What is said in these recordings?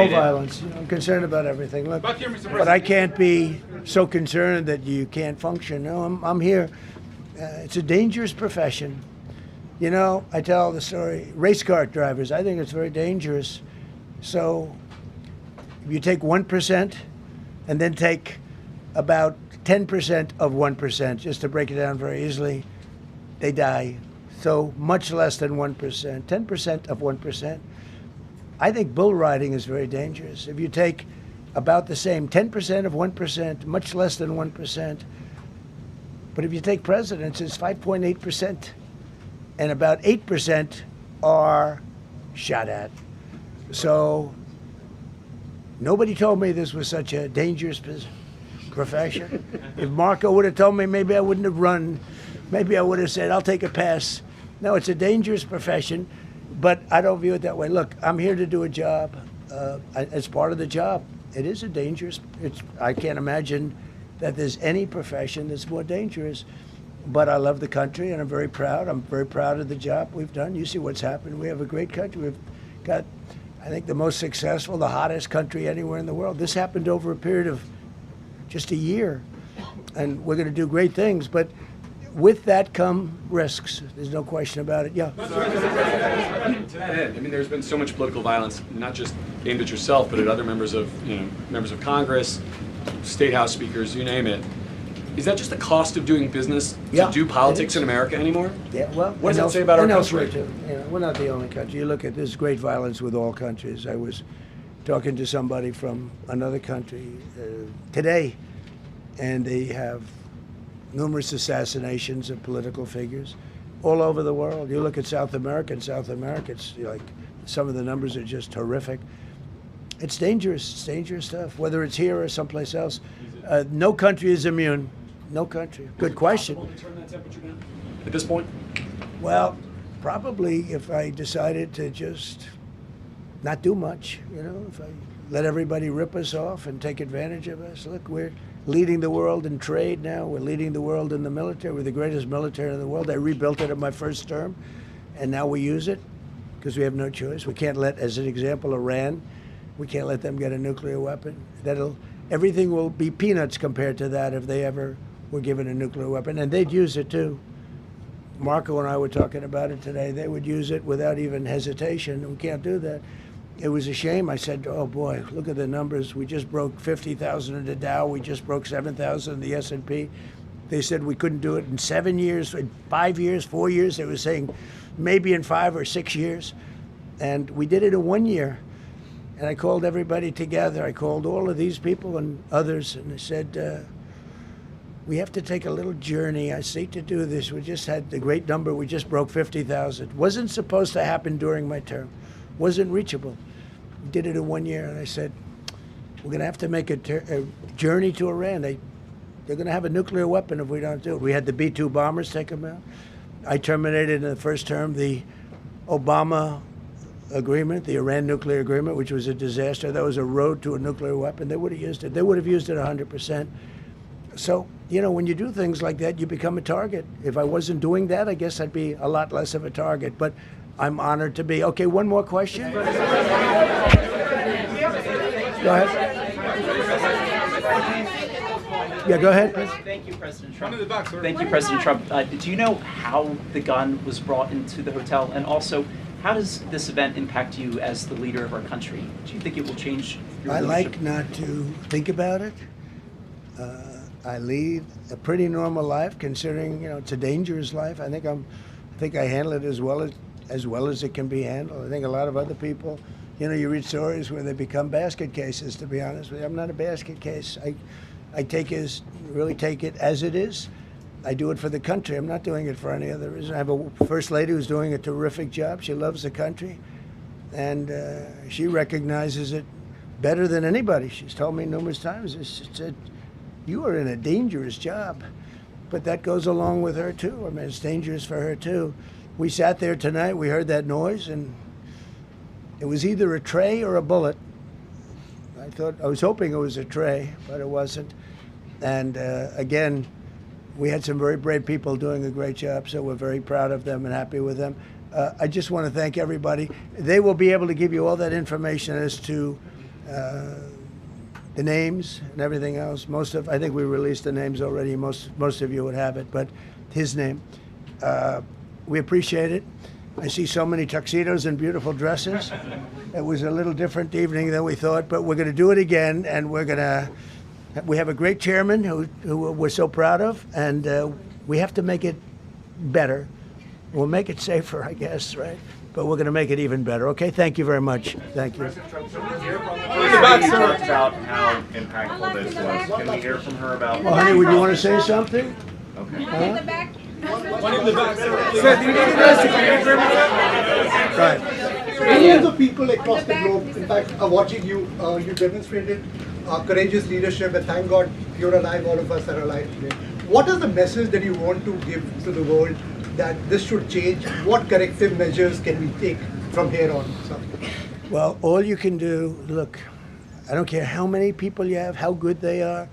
Violence. I'm concerned about everything. Look, but I can't be so concerned that you can't function. No, I'm here. It's a dangerous profession. You know, I tell the story, race car drivers, I think it's very dangerous. So if you take 1% and then take about 10% of 1%, just to break it down very easily, they die. So much less than 1%, 10% of 1%. I think bull riding is very dangerous. If you take about the same, 10% of 1%, much less than 1%. But if you take presidents, it's 5.8%. And about 8% are shot at. So nobody told me this was such a dangerous profession. If Marco would have told me, maybe I wouldn't have run. Maybe I would have said, I'll take a pass. No, it's a dangerous profession, but I don't view it that way. Look, I'm here to do a job. As part of the job, it is a dangerous, I can't imagine that there's any profession that's more dangerous. But I love the country, and I'm very proud. I'm very proud of the job we've done. You see what's happened. We have a great country. We've got, I think, the most successful, the hottest country anywhere in the world. This happened over a period of just a year, and we're going to do great things. But with that come risks. There's no question about it. Yeah. To that end, I mean, there's been so much political violence, not just aimed at yourself, but at other members of Congress, state house speakers, you name it. Is that just the cost of doing business to do politics in America anymore? Yeah, well, what does that say about our country? Too. You know, we're not the only country. You look at this great violence with all countries. I was talking to somebody from another country today, and they have numerous assassinations of political figures all over the world. You look at South America, it's like some of the numbers are just horrific. It's dangerous. It's dangerous stuff, whether it's here or someplace else. No country is immune. No country. Good question. Is it possible to turn that temperature down at this point? Well, probably if I decided to just not do much, you know, if I let everybody rip us off and take advantage of us. Look, we're leading the world in trade now. We're leading the world in the military. We're the greatest military in the world. I rebuilt it in my first term, and now we use it because we have no choice. We can't let, as an example, Iran, we can't let them get a nuclear weapon. Everything will be peanuts compared to that if they ever were given a nuclear weapon, and they'd use it too. Marco and I were talking about it today. They would use it without even hesitation. We can't do that. It was a shame. I said, oh boy, look at the numbers. We just broke 50,000 in the Dow. We just broke 7,000 in the S&P. They said we couldn't do it in 7 years, in 5 years, 4 years. They were saying maybe in 5 or 6 years. And we did it in 1 year. And I called everybody together. I called all of these people and others, and I said, we have to take a little journey. I seek to do this. We just had the great number. We just broke 50,000. Wasn't supposed to happen during my term. Wasn't reachable. We did it in 1 year, and I said, we're going to have to make a journey to Iran. They're going to have a nuclear weapon if we don't do it. We had the B-2 bombers take them out. I terminated in the first term the Obama agreement, the Iran nuclear agreement, which was a disaster. That was a road to a nuclear weapon. They would have used it. They would have used it 100%. So, you know, when you do things like that, you become a target. If I wasn't doing that, I guess I'd be a lot less of a target. But I'm honored to be. Okay, one more question. Go ahead. Yeah, go ahead. Thank you, President Trump. Thank you, President Trump. Do you know how the gun was brought into the hotel? And also, how does this event impact you as the leader of our country? Do you think it will change your leadership? I like not to think about it. I lead a pretty normal life, considering, you know, it's a dangerous life. I think I handle it as well as it can be handled. I think a lot of other people, you know, you read stories where they become basket cases, to be honest with you. I'm not a basket case. I really take it as it is. I do it for the country. I'm not doing it for any other reason. I have a first lady who's doing a terrific job. She loves the country, and she recognizes it better than anybody. She's told me numerous times, she said, you are in a dangerous job. But that goes along with her, too. I mean, it's dangerous for her, too. We sat there tonight, we heard that noise, and it was either a tray or a bullet. I was hoping it was a tray, but it wasn't. And again, we had some very brave people doing a great job, so we're very proud of them and happy with them. I just want to thank everybody. They will be able to give you all that information as to the names and everything else. I think we released the names already. Most of you would have it, but his name. We appreciate it. I see so many tuxedos and beautiful dresses. It was a little different evening than we thought, but we're going to do it again, and we have a great chairman who we're so proud of, and we have to make it better. We'll make it safer, I guess, right? But we're going to make it even better. Okay, thank you very much. Thank you. You talked about how impactful this was. Can we hear from her about? Well, honey, would you want to say something? Okay. One in the back, sir. Right. Millions of people across the globe, in fact, are watching you. You demonstrated courageous leadership, and thank God you're alive. All of us are alive today. What is the message that you want to give to the world that this should change? What corrective measures can we take from here on? So. Well, all you can do, look, I don't care how many people you have, how good they are.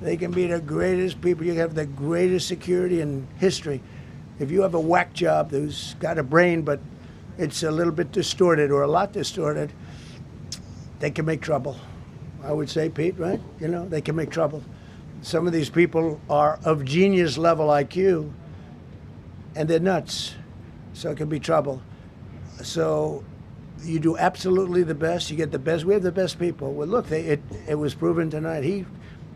They can be the greatest people. You have the greatest security in history. If you have a whack job who's got a brain, but it's a little bit distorted or a lot distorted, they can make trouble. I would say, Pete, right? You know, they can make trouble. Some of these people are of genius level IQ, and they're nuts. So it can be trouble. So you do absolutely the best. You get the best. We have the best people. Well, look, it was proven tonight.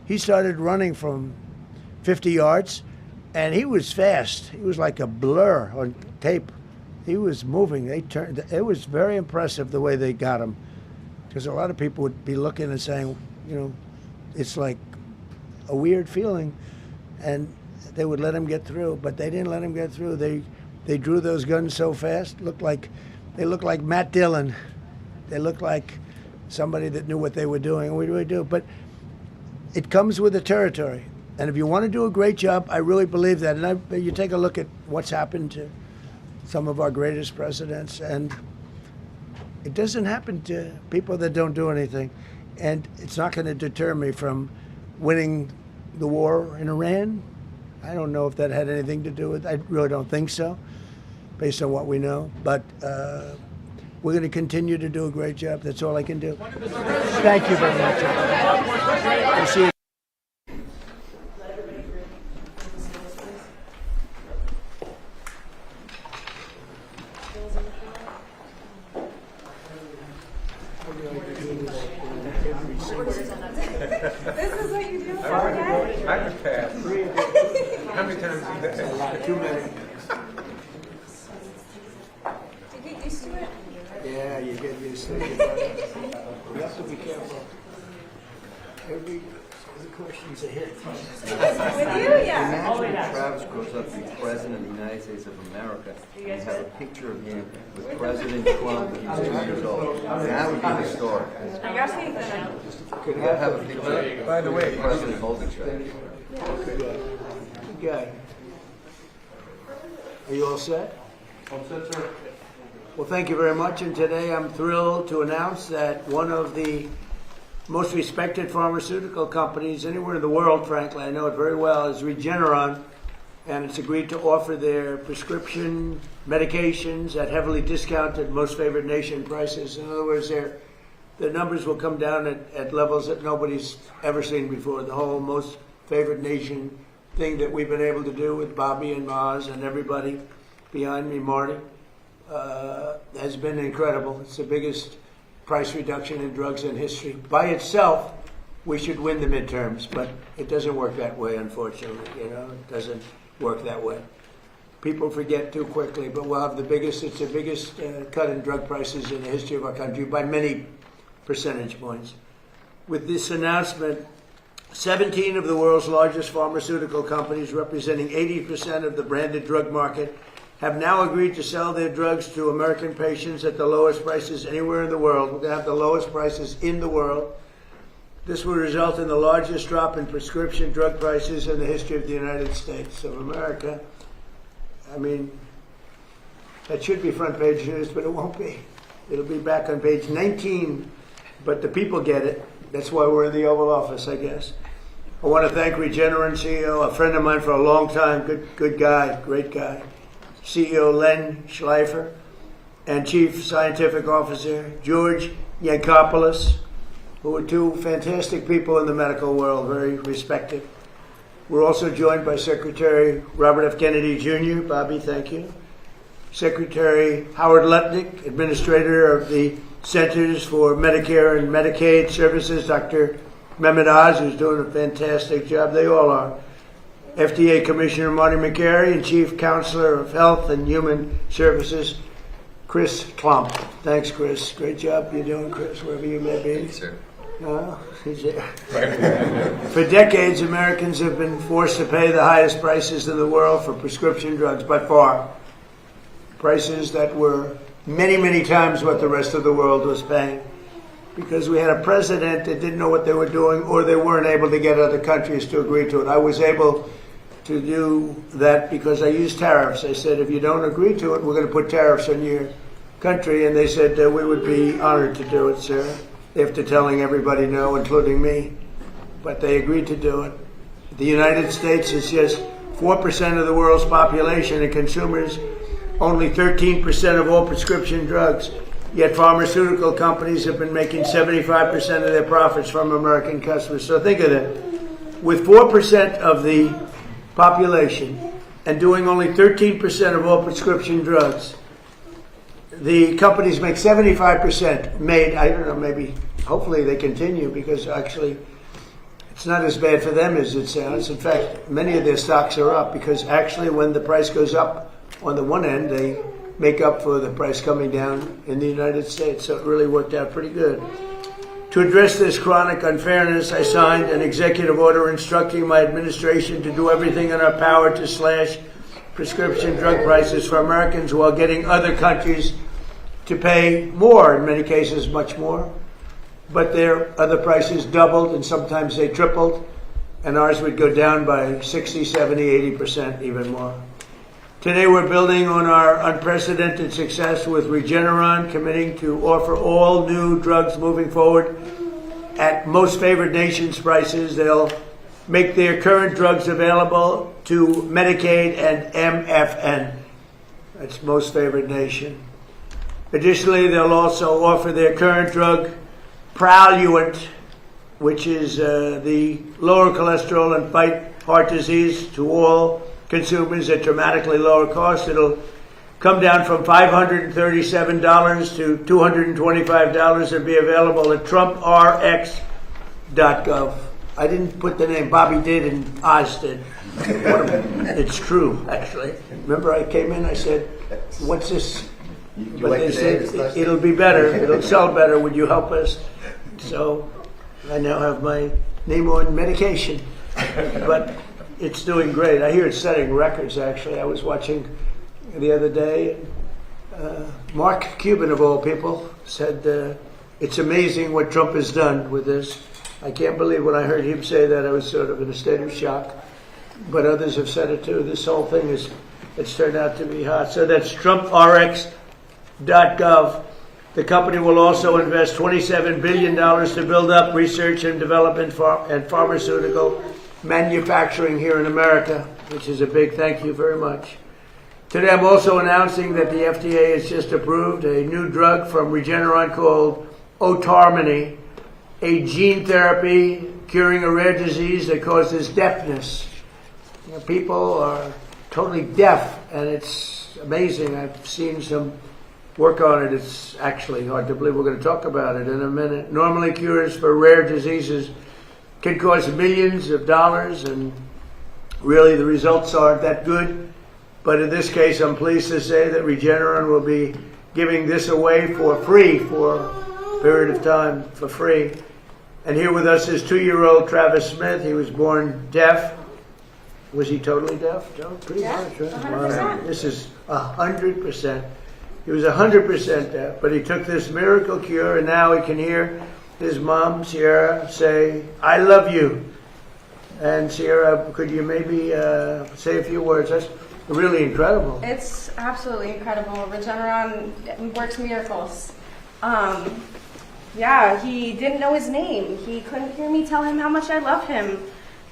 He started running from 50 yards, and he was fast. He was like a blur on tape. He was moving. It was very impressive the way they got him, because a lot of people would be looking and saying, you know, it's like a weird feeling, and they would let him get through, but they didn't let him get through. They drew those guns so fast. They looked like Matt Dillon. They looked like somebody that knew what they were doing, and we really do. But it comes with the territory. And if you want to do a great job, I really believe that. And you take a look at what's happened to some of our greatest presidents, and it doesn't happen to people that don't do anything. And it's not going to deter me from winning the war in Iran. I don't know if that had anything to do with it. I really don't think so, based on what we know. But we're going to continue to do a great job. That's all I can do. Thank you very much. We'll see you. This is what you do for a day? I just passed. How many times have you done that? Too many. To get used to it? Yeah, you get used to it. You have to be careful. Every question's a hit. With you, yeah. Imagine Travis grows up to be president of the United States of America, and you have a picture of him with President Trump when he's 2 years old. That would be historic. Could have a picture By the way, of President holding each other. Good guy. Are you all set? All set, sir. Well, thank you very much. And today I'm thrilled to announce that one of the most respected pharmaceutical companies anywhere in the world, frankly, I know it very well, is Regeneron. And it's agreed to offer their prescription medications at heavily discounted most favored nation prices. In other words, the numbers will come down at levels that nobody's ever seen before. The whole most favored nation thing that we've been able to do with Bobby and Maz and everybody behind me, Marty, has been incredible. It's the biggest price reduction in drugs in history. By itself, we should win the midterms, but it doesn't work that way, unfortunately. You know, it doesn't work that way. People forget too quickly, but we'll have it's the biggest cut in drug prices in the history of our country by many percentage points. With this announcement, 17 of the world's largest pharmaceutical companies, representing 80% of the branded drug market, have now agreed to sell their drugs to American patients at the lowest prices anywhere in the world. We're going to have the lowest prices in the world. This will result in the largest drop in prescription drug prices in the history of the United States of America. I mean, that should be front page news, but it won't be. It'll be back on page 19, but the people get it. That's why we're in the Oval Office, I guess. I want to thank Regeneron CEO, a friend of mine for a long time, good guy, great guy, CEO Len Schleifer, and Chief Scientific Officer George Yankopoulos, who are two fantastic people in the medical world, very respected. We're also joined by Secretary Robert F. Kennedy Jr. Bobby, thank you. Secretary Howard Lutnick, Administrator of the Centers for Medicare and Medicaid Services, Dr. Mehmet Oz, who's doing a fantastic job. They all are. FDA Commissioner Marty McCary and Chief Counselor of Health and Human Services, Chris Klump. Thanks, Chris. Great job you're doing, Chris, wherever you may be. Thanks, sir. He's there. For decades, Americans have been forced to pay the highest prices in the world for prescription drugs by far. Prices that were many, many times what the rest of the world was paying. Because we had a president that didn't know what they were doing, or they weren't able to get other countries to agree to it. I was able to do that because I used tariffs. I said, if you don't agree to it, we're going to put tariffs on your country. And they said we would be honored to do it, sir, after telling everybody no, including me. But they agreed to do it. The United States is just 4% of the world's population, and consumers only 13% of all prescription drugs. Yet pharmaceutical companies have been making 75% of their profits from American customers. So think of that. With 4% of the population and doing only 13% of all prescription drugs, the companies make 75% made, I don't know, maybe, hopefully they continue, because actually it's not as bad for them as it sounds. In fact, many of their stocks are up, because actually when the price goes up on the one end, they make up for the price coming down in the United States. So it really worked out pretty good. To address this chronic unfairness, I signed an executive order instructing my administration to do everything in our power to slash prescription drug prices for Americans while getting other countries to pay more, in many cases much more. But their other prices doubled, and sometimes they tripled, and ours would go down by 60, 70, 80%, even more. Today we're building on our unprecedented success with Regeneron committing to offer all new drugs moving forward at most favored nations prices. They'll make their current drugs available to Medicaid and MFN. That's most favored nation. Additionally, they'll also offer their current drug Praluent, which is the lower cholesterol and fight heart disease, to all consumers at dramatically lower cost. It'll come down from $537 to $225 and be available at trumprx.gov. I didn't put the name, Bobby did and Oz did. It's true, actually. Remember I came in, I said, what's this? But they said, it'll be better, it'll sell better, would you help us? So I now have my name on medication. But it's doing great. I hear it's setting records, actually. I was watching the other day. Mark Cuban, of all people, said it's amazing what Trump has done with this. I can't believe when I heard him say that. I was sort of in a state of shock. But others have said it too. This whole thing it's turned out to be hot. So that's trumprx.gov. The company will also invest $27 billion to build up research and development and pharmaceutical manufacturing here in America, which is a big thank you very much. Today I'm also announcing that the FDA has just approved a new drug from Regeneron called Otarmany, a gene therapy curing a rare disease that causes deafness. You know, people are totally deaf, and it's amazing. I've seen some work on it. It's actually hard to believe. We're going to talk about it in a minute. Normally cures for rare diseases can cost millions of dollars, and really the results aren't that good. But in this case, I'm pleased to say that Regeneron will be giving this away for free for a period of time, for free. And here with us is 2-year-old Travis Smith. He was born deaf. Was he totally deaf, Joe? Pretty much, right? 100%. Wow. This is 100%. He was 100% deaf, but he took this miracle cure, and now he can hear his mom, Sierra, say, "I love you." And Sierra, could you maybe say a few words? That's really incredible. It's absolutely incredible. Regeneron works miracles. Yeah, he didn't know his name. He couldn't hear me tell him how much I love him.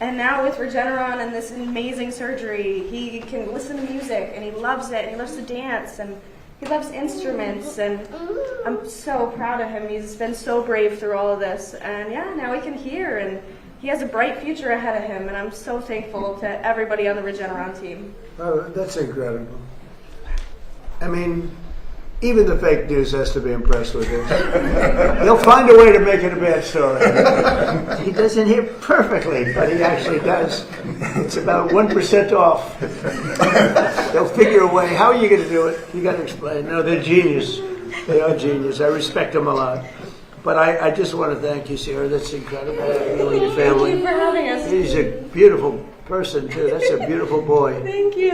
And now with Regeneron and this amazing surgery, he can listen to music, and he loves it, and he loves to dance, and He loves instruments, and I'm so proud of him. He's been so brave through all of this, and yeah, now he can hear, and he has a bright future ahead of him, and I'm so thankful to everybody on the Regeneron team. Oh, that's incredible. I mean, even the fake news has to be impressed with this. They'll find a way to make it a bad story. He doesn't hear perfectly, but he actually does. It's about 1% off. They'll figure a way. How are you going to do it? You got to explain. No, they're genius. They are genius. I respect them a lot. But I just want to thank you, Sierra. That's incredible. You and your family. Thank you for having us. He's a beautiful person, too. That's a beautiful boy. Thank you.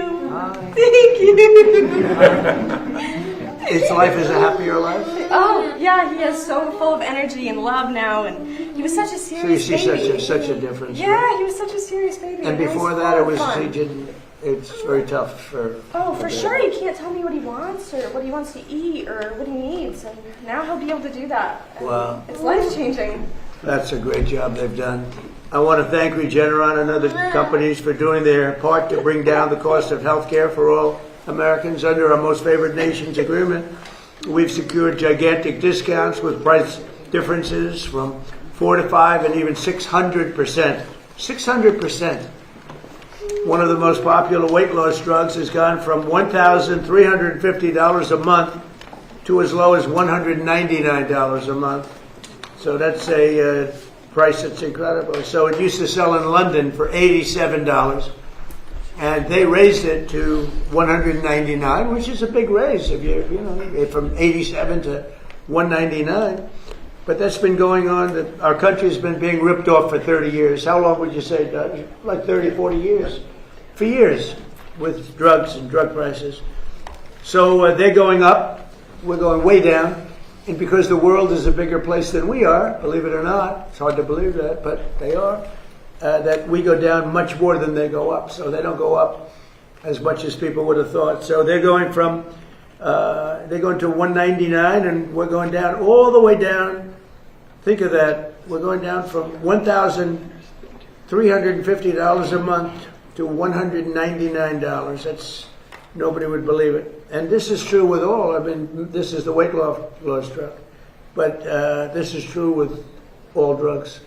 Thank you. His life is a happier life? Oh, yeah, he is so full of energy and love now, and he was such a So you serious see baby. such a difference. Yeah, he was such a serious baby. And now before he's that, full it of was fun. he didn't. It's very tough for. Oh, for sure. He can't tell me what he wants or what he wants to eat or what he needs. And now he'll be able to do that. And Wow. it's life-changing. That's a great job they've done. I want to thank Regeneron and other companies for doing their part to bring down the cost of health care for all Americans under our Most Favored Nations agreement. We've secured gigantic discounts with price differences from 4 to 5 and even 600%. 600%. One of the most popular weight loss drugs has gone from $1,350 a month to as low as $199 a month. So that's a price that's incredible. So it used to sell in London for $87, and they raised it to $199, which is a big raise if you know from $87 to $199. But that's been going on. Our country's been being ripped off for 30 years. How long would you say, Doug? Like 30, 40 years. For years with drugs and drug prices. So they're going up. We're going way down. And because the world is a bigger place than we are, believe it or not, it's hard to believe that, but they are, that we go down much more than they go up. So they don't go up as much as people would have thought. So they're going from, they're going to $199, and we're going down all the way down. Think of that. We're going down from $1,350 a month to $199. That's, nobody would believe it. And this is true with all. I mean, this is the weight loss drug. But this is true with all drugs.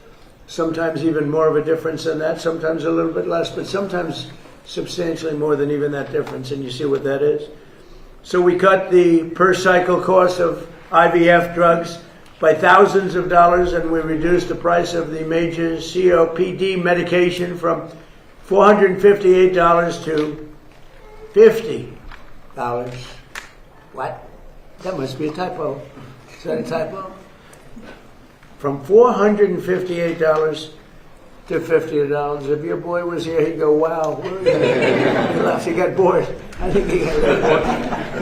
Sometimes even more of a difference than that, sometimes a little bit less, but sometimes substantially more than even that difference, and you see what that is. So we cut the per cycle cost of IVF drugs by thousands of dollars, and we reduced the price of the major COPD medication from $458 to $50. What? That must be a typo. Is that a typo? From $458 to $50. If your boy was here, he'd go, wow. He laughed. He got bored. I think he got bored.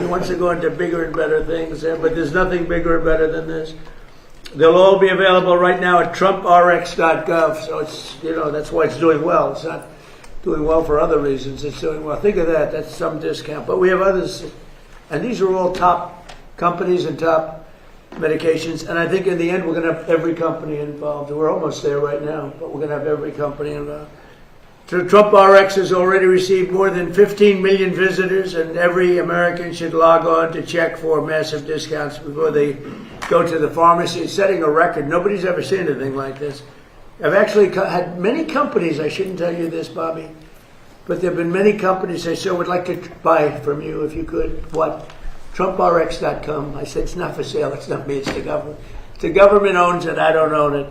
He wants to go into bigger and better things, but there's nothing bigger or better than this. They'll all be available right now at trumprx.gov. So it's, that's why it's doing well. It's not doing well for other reasons. It's doing well. Think of that. That's some discount. But we have others. And these are all top companies and top medications. And I think in the end, we're going to have every company involved. We're almost there right now, but we're going to have every company involved. Trump RX has already received more than 15 million visitors, and every American should log on to check for massive discounts before they go to the pharmacy. It's setting a record. Nobody's ever seen anything like this. I've actually had many companies, I shouldn't tell you this, Bobby, but there have been many companies say, so we'd like to buy from you if you could. What? TrumpRx.com. I said, it's not for sale. It's not me. It's the government. The government owns it. I don't own it.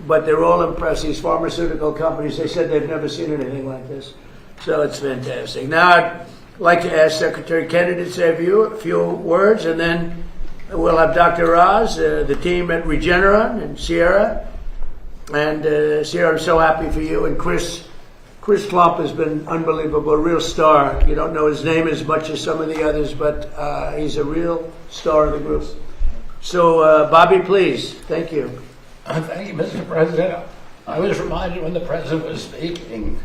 But they're all impressed. These pharmaceutical companies, they said they've never seen anything like this. So it's fantastic. Now, I'd like to ask Secretary Kennedy to say a few words, and then we'll have Dr. Oz, the team at Regeneron, and Sierra. And Sierra, I'm so happy for you. And Chris Plump has been unbelievable, a real star. You don't know his name as much as some of the others, but he's a real star of the group. So, Bobby, please. Thank you. Thank you, Mr. President. I was reminded when the President was speaking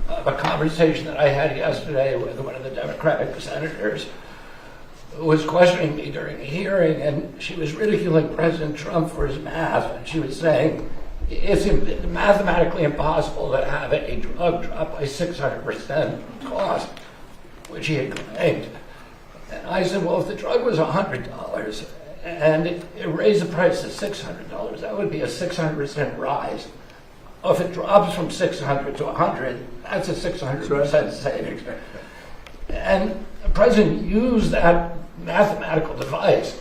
of a conversation that I had yesterday with one of the Democratic senators who was questioning me during a hearing, and she was ridiculing President Trump for his math, and she was saying it's mathematically impossible to have a drug drop by 600% cost, which he had claimed. And I said, well, if the drug was $100 and it raised the price to $600, that would be a 600% rise. If it drops from 600 to 100, that's a 600% savings. And the president used that mathematical device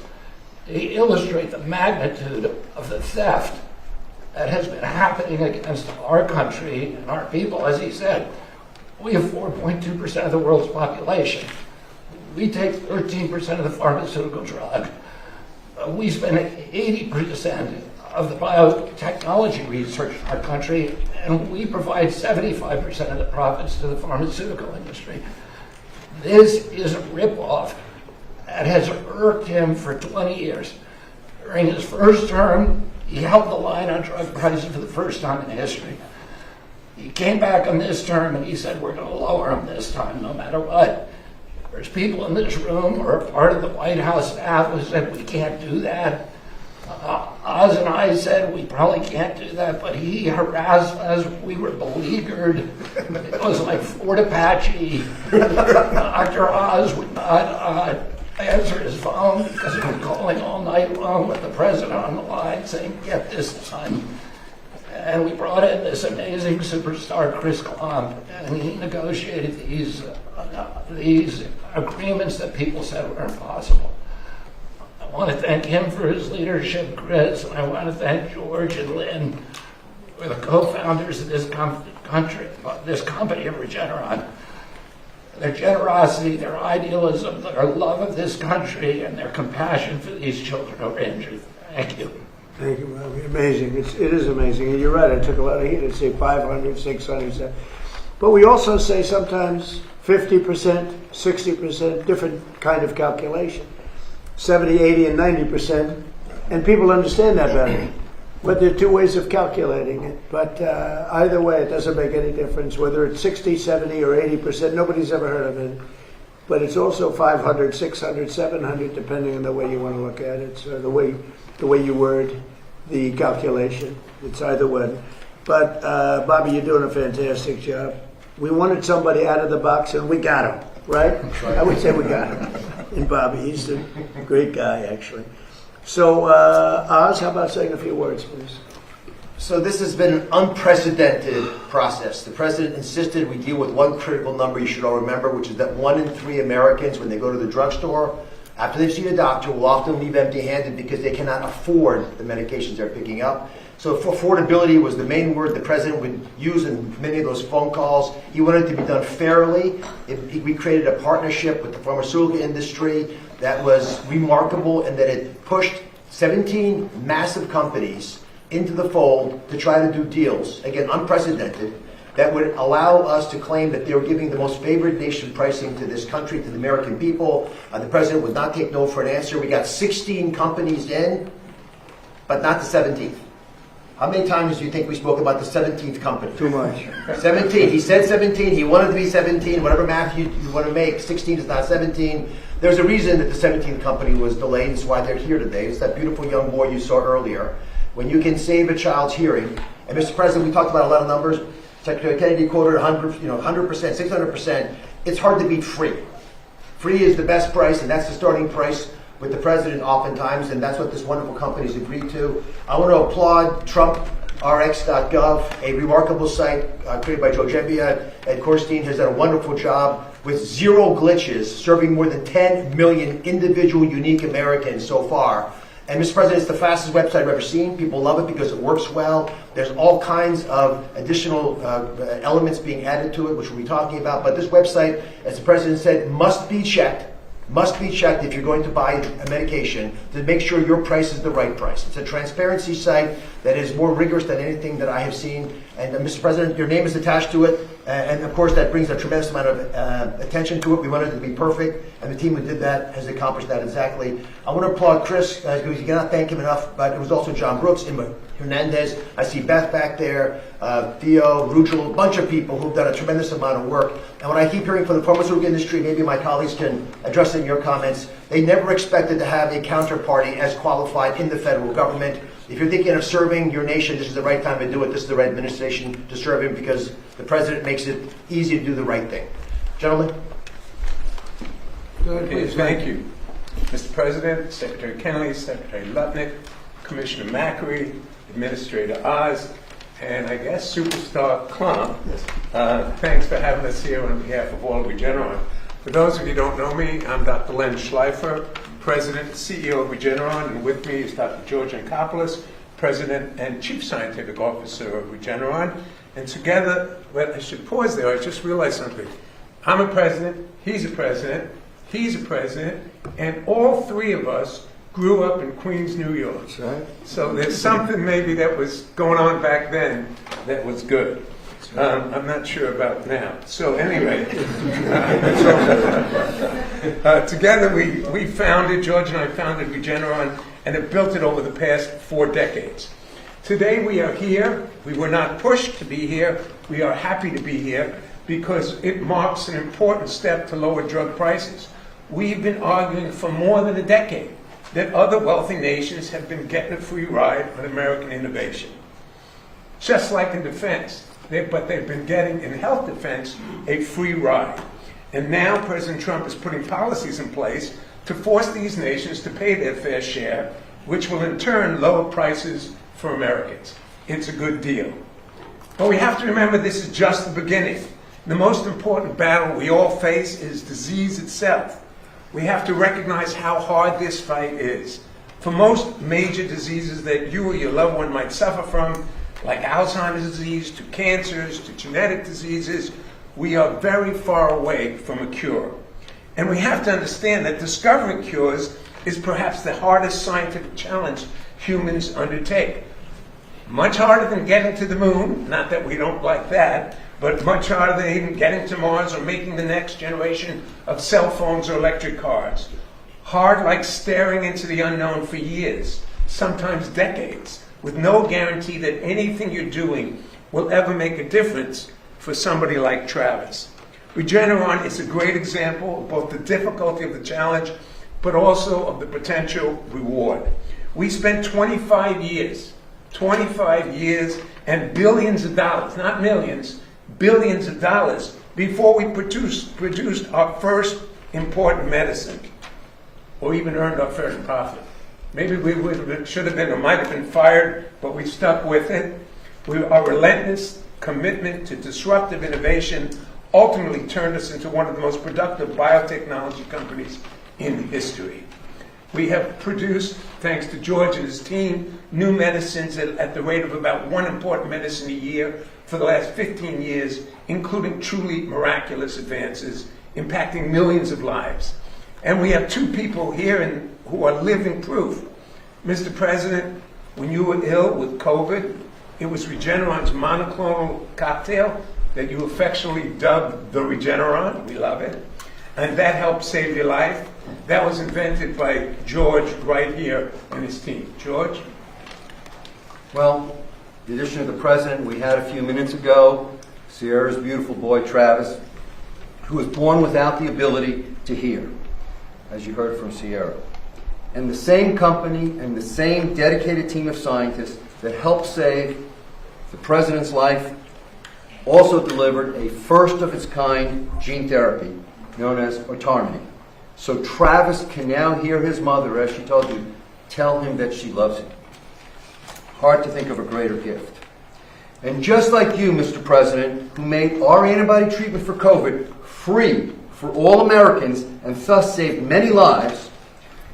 to illustrate the magnitude of the theft that has been happening against our country and our people. As he said, we have 4.2% of the world's population. We take 13% of the pharmaceutical drug. We spend 80% of the biotechnology research in our country, and we provide 75% of the profits to the pharmaceutical industry. This is a ripoff that has irked him for 20 years. During his first term, he held the line on drug prices for the first time in history. He came back on this term and he said, we're going to lower them this time, no matter what. There's people in this room who are part of the White House staff who said, we can't do that. Oz and I said, we probably can't do that, but he harassed us. We were beleaguered. It was like Fort Apache. Dr. Oz would not answer his phone because he was calling all night long with the president on the line saying, get this done. And we brought in this amazing superstar, Chris Klump, and he negotiated these agreements that people said were impossible. I want to thank him for his leadership, Chris, and I want to thank George and Lynn, who are the co-founders of this company of Regeneron. Their generosity, their idealism, their love of this country, and their compassion for these children who are injured. Thank you. Thank you, Robbie. Amazing. It is amazing. And you're right, I took a lot of heat. I'd say 500, 600. But we also say sometimes 50%, 60%, different kind of calculation. 70, 80, and 90%. And people understand that better. But there are two ways of calculating it. But either way, it doesn't make any difference. Whether it's 60, 70, or 80%, nobody's ever heard of it. But it's also 500, 600, 700, depending on the way you want to look at it. So the way you word the calculation. It's either one. But Bobby, you're doing a fantastic job. We wanted somebody out of the box, and we got him, right? I would say we got him. And Bobby, he's a great guy, actually. So, Oz, how about saying a few words, please? So this has been an unprecedented process. The president insisted we deal with one critical number you should all remember, which is that 1 in 3 Americans, when they go to the drugstore, after they've seen a doctor, will often leave empty-handed because they cannot afford the medications they're picking up. So affordability was the main word the president would use in many of those phone calls. He wanted it to be done fairly. We created a partnership with the pharmaceutical industry that was remarkable in that it pushed 17 massive companies into the fold to try to do deals, again, unprecedented, that would allow us to claim that they were giving the most favored nation pricing to this country, to the American people. The president would not take no for an answer. We got 16 companies in, but not the 17th. How many times do you think we spoke about the 17th company? Too much. 17. He said 17. He wanted to be 17. Whatever math you want to make, 16 is not 17. There's a reason that the 17th company was delayed. That's why they're here today. It's that beautiful young boy you saw earlier. When you can save a child's hearing, and Mr. President, we talked about a lot of numbers. Secretary Kennedy quoted 100%, 600%. It's hard to beat free. Free is the best price, and that's the starting price with the president oftentimes, and that's what this wonderful company's agreed to. I want to applaud TrumpRx.gov, a remarkable site created by Joe Gebbia. Ed Korstein has done a wonderful job with 0 glitches, serving more than 10 million individual unique Americans so far. And Mr. President, it's the fastest website I've ever seen. People love it because it works well. There's all kinds of additional elements being added to it, which we'll be talking about. But this website, as the President said, must be checked if you're going to buy a medication to make sure your price is the right price. It's a transparency site that is more rigorous than anything that I have seen. And Mr. President, your name is attached to it. And of course, that brings a tremendous amount of attention to it. We wanted it to be perfect. And the team who did that has accomplished that exactly. I want to applaud Chris, because you cannot thank him enough, but it was also John Brooks, Emma Hernandez. I see Beth back there, Theo, Rugel, a bunch of people who've done a tremendous amount of work. And what I keep hearing from the pharmaceutical industry, maybe my colleagues can address it in your comments, they never expected to have a counterparty as qualified in the federal government. If you're thinking of serving your nation, this is the right time to do it. This is the right administration to serve him because the president makes it easy to do the right thing. Gentlemen? Okay, thank you. Mr. President, Secretary Kennedy, Secretary Lutnick, Commissioner Macri, Administrator Oz, and I guess Superstar Klum. Thanks for having us here on behalf of all of Regeneron. For those of you who don't know me, I'm Dr. Len Schleifer, President and CEO of Regeneron, and with me is Dr. George Ankopoulos, President and Chief Scientific Officer of Regeneron. And together, well, I should pause there, I just realized something. I'm a president, he's a president, he's a president, and all three of us grew up in Queens, New York. That's right. So there's something maybe that was going on back then that was good. I'm not sure about now. So anyway, together we founded, George and I founded Regeneron, and have built it over the past 4 decades. Today we are here. We were not pushed to be here. We are happy to be here because it marks an important step to lower drug prices. We've been arguing for more than a decade that other wealthy nations have been getting a free ride on American innovation. Just like in defense, but they've been getting in health defense a free ride. And now President Trump is putting policies in place to force these nations to pay their fair share, which will in turn lower prices for Americans. It's a good deal. But we have to remember this is just the beginning. The most important battle we all face is disease itself. We have to recognize how hard this fight is. For most major diseases that you or your loved one might suffer from, like Alzheimer's disease, to cancers, to genetic diseases, we are very far away from a cure. And we have to understand that discovering cures is perhaps the hardest scientific challenge humans undertake. Much harder than getting to the moon, not that we don't like that, but much harder than even getting to Mars or making the next generation of cell phones or electric cars. Hard like staring into the unknown for years, sometimes decades, with no guarantee that anything you're doing will ever make a difference for somebody like Travis. Regeneron is a great example of both the difficulty of the challenge, but also of the potential reward. We spent 25 years and billions of dollars, not millions, billions of dollars before we produced our first important medicine, or even earned our first profit. Maybe we should have been or might have been fired, but we stuck with it. Our relentless commitment to disruptive innovation ultimately turned us into one of the most productive biotechnology companies in history. We have produced, thanks to George and his team, new medicines at the rate of about 1 important medicine a year for the last 15 years, including truly miraculous advances impacting millions of lives. And we have 2 people here who are living proof. Mr. President, when you were ill with COVID, it was Regeneron's monoclonal cocktail that you affectionately dubbed the Regeneron. We love it. And that helped save your life. That was invented by George right here and his team. George? Well, the addition of the president we had a few minutes ago, Sierra's beautiful boy, Travis, who was born without the ability to hear, as you heard from Sierra. And the same company and the same dedicated team of scientists that helped save the president's life also delivered a first-of-its-kind gene therapy known as autonomy. So Travis can now hear his mother, as she told you, tell him that she loves him. Hard to think of a greater gift. And just like you, Mr. President, who made our antibody treatment for COVID free for all Americans and thus saved many lives,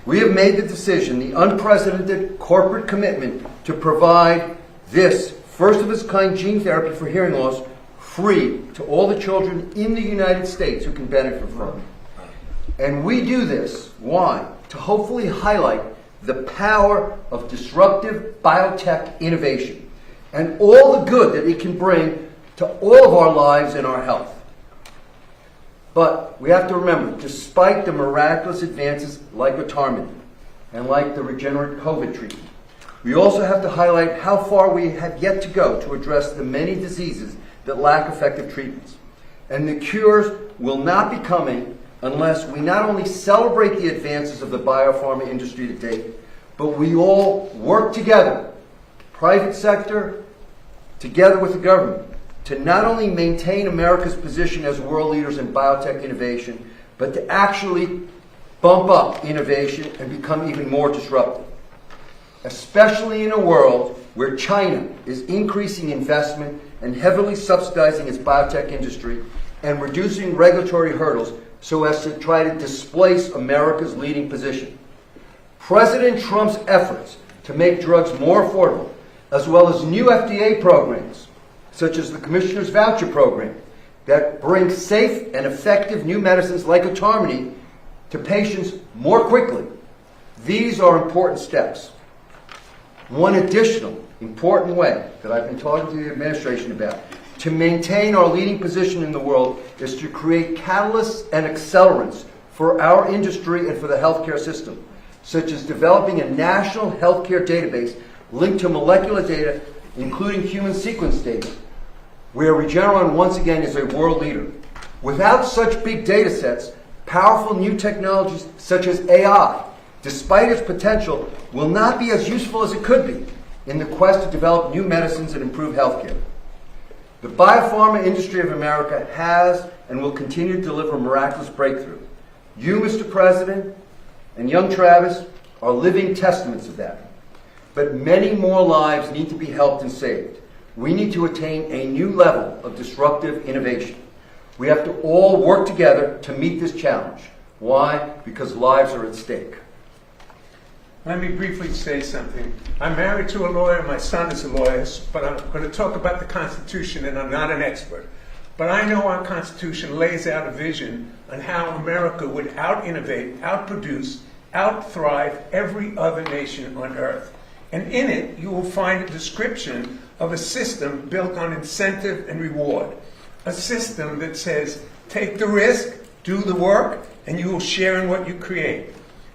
we have made the decision, the unprecedented corporate commitment, to provide this first-of-its-kind gene therapy for hearing loss free to all the children in the United States who can benefit from it. And we do this, why? To hopefully highlight the power of disruptive biotech innovation and all the good that it can bring to all of our lives and our health. But we have to remember, despite the miraculous advances like autonomy and like the regenerate COVID treatment, we also have to highlight how far we have yet to go to address the many diseases that lack effective treatments. And the cures will not be coming unless we not only celebrate the advances of the biopharma industry to date, but we all work together, private sector, together with the government, to not only maintain America's position as world leaders in biotech innovation, but to actually bump up innovation and become even more disruptive, especially in a world where China is increasing investment and heavily subsidizing its biotech industry and reducing regulatory hurdles so as to try to displace America's leading position. President Trump's efforts to make drugs more affordable, as well as new FDA programs, such as the Commissioner's Voucher Program, that bring safe and effective new medicines like Harmony to patients more quickly. These are important steps. One additional important way that I've been talking to the administration about to maintain our leading position in the world is to create catalysts and accelerants for our industry and for the healthcare system, such as developing a national healthcare database linked to molecular data, including human sequence data, where Regeneron once again is a world leader. Without such big data sets, powerful new technologies such as AI, despite its potential, will not be as useful as it could be in the quest to develop new medicines and improve healthcare. The biopharma industry of America has and will continue to deliver miraculous breakthrough. You, Mr. President, and young Travis are living testaments of that. But many more lives need to be helped and saved. We need to attain a new level of disruptive innovation. We have to all work together to meet this challenge. Why? Because lives are at stake. Let me briefly say something. I'm married to a lawyer, my son is a lawyer, but I'm going to talk about the Constitution, and I'm not an expert. But I know our Constitution lays out a vision on how America would out-innovate, out-produce, out-thrive every other nation on earth. And in it, you will find a description of a system built on incentive and reward. A system that says, take the risk, do the work, and you will share in what you create.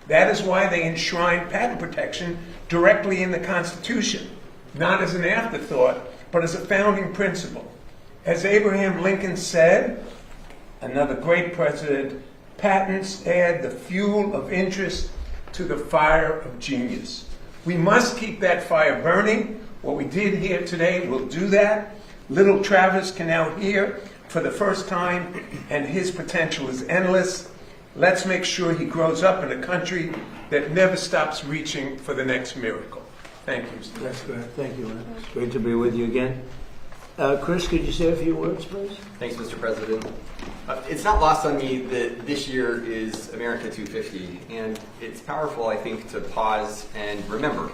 That is why they enshrine patent protection directly in the Constitution, not as an afterthought, but as a founding principle. As Abraham Lincoln said, another great president, patents add the fuel of interest to the fire of genius. We must keep that fire burning. What we did here today will do that. Little Travis can now hear for the first time, and his potential is endless. Let's make sure he grows up in a country that never stops reaching for the next miracle. Thank you, Mr. That's great. Thank you, Len. It's great to be with you again. Chris, could you say a few words, please? Thanks, Mr. President. It's not lost on me that this year is America 250, and it's powerful, I think, to pause and remember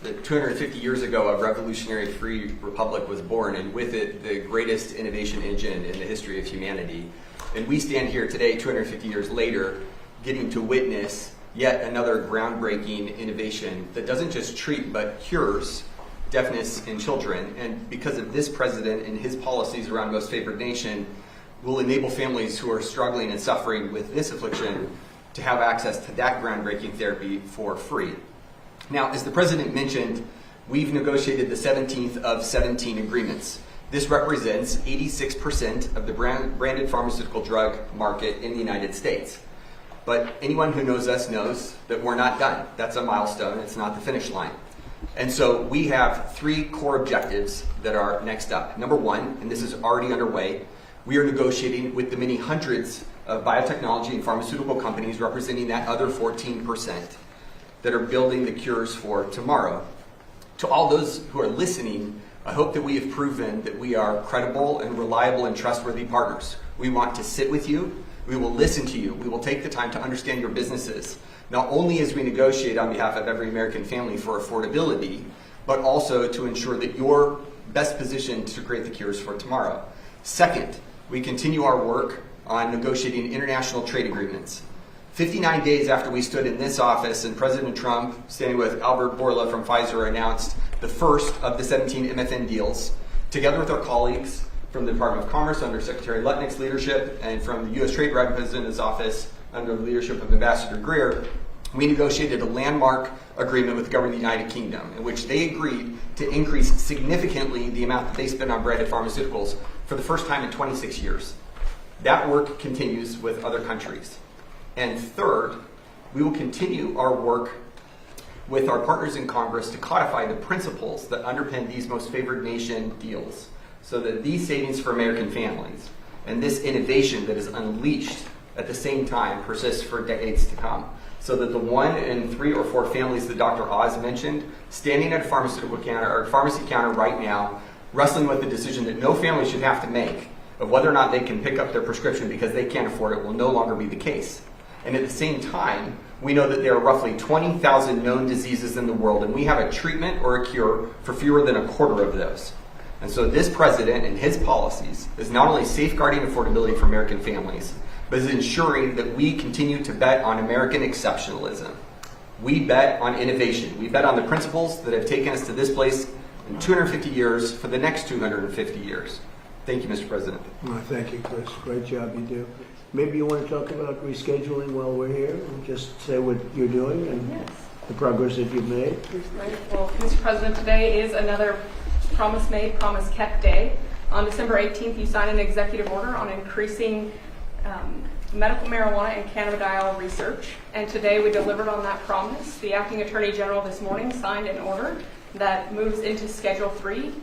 that 250 years ago, a revolutionary free republic was born, and with it, the greatest innovation engine in the history of humanity. And we stand here today, 250 years later, getting to witness yet another groundbreaking innovation that doesn't just treat but cures deafness in children. And because of this president and his policies around most favored nation, will enable families who are struggling and suffering with this affliction to have access to that groundbreaking therapy for free. Now, as the president mentioned, we've negotiated the 17th of 17 agreements. This represents 86% of the branded pharmaceutical drug market in the United States. But anyone who knows us knows that we're not done. That's a milestone. It's not the finish line. And so we have three core objectives that are next up. Number one, and this is already underway, we are negotiating with the many hundreds of biotechnology and pharmaceutical companies representing that other 14% that are building the cures for tomorrow. To all those who are listening, I hope that we have proven that we are credible and reliable and trustworthy partners. We want to sit with you. We will listen to you. We will take the time to understand your businesses, not only as we negotiate on behalf of every American family for affordability, but also to ensure that you're best positioned to create the cures for tomorrow. Second, we continue our work on negotiating international trade agreements. 59 days after we stood in this office and President Trump, standing with Albert Bourla from Pfizer, announced the first of the 17 MFN deals, together with our colleagues from the Department of Commerce under Secretary Lutnick's leadership and from the U.S. Trade Representative's office under the leadership of Ambassador Greer, we negotiated a landmark agreement with the government of the United Kingdom in which they agreed to increase significantly the amount that they spend on branded pharmaceuticals for the first time in 26 years. That work continues with other countries. And third, we will continue our work with our partners in Congress to codify the principles that underpin these most favored nation deals so that these savings for American families and this innovation that is unleashed at the same time persists for decades to come. So that the 1 in 3 or 4 families that Dr. Oz mentioned, standing at a pharmaceutical counter or pharmacy counter right now, wrestling with the decision that no family should have to make of whether or not they can pick up their prescription because they can't afford it, will no longer be the case. And at the same time, we know that there are roughly 20,000 known diseases in the world, and we have a treatment or a cure for fewer than a quarter of those. And so this president and his policies is not only safeguarding affordability for American families, but is ensuring that we continue to bet on American exceptionalism. We bet on innovation. We bet on the principles that have taken us to this place in 250 years for the next 250 years. Thank you, Mr. President. Well, thank you, Chris. Great job you do. Maybe you want to talk about rescheduling while we're here and just say what you're doing and the progress that you've made. Right. Well, Mr. President, today is another promise made, promise kept day. On December 18th, you signed an executive order on increasing medical marijuana and cannabidiol research, and today we delivered on that promise. The Acting Attorney General this morning signed an order that moves into Schedule 3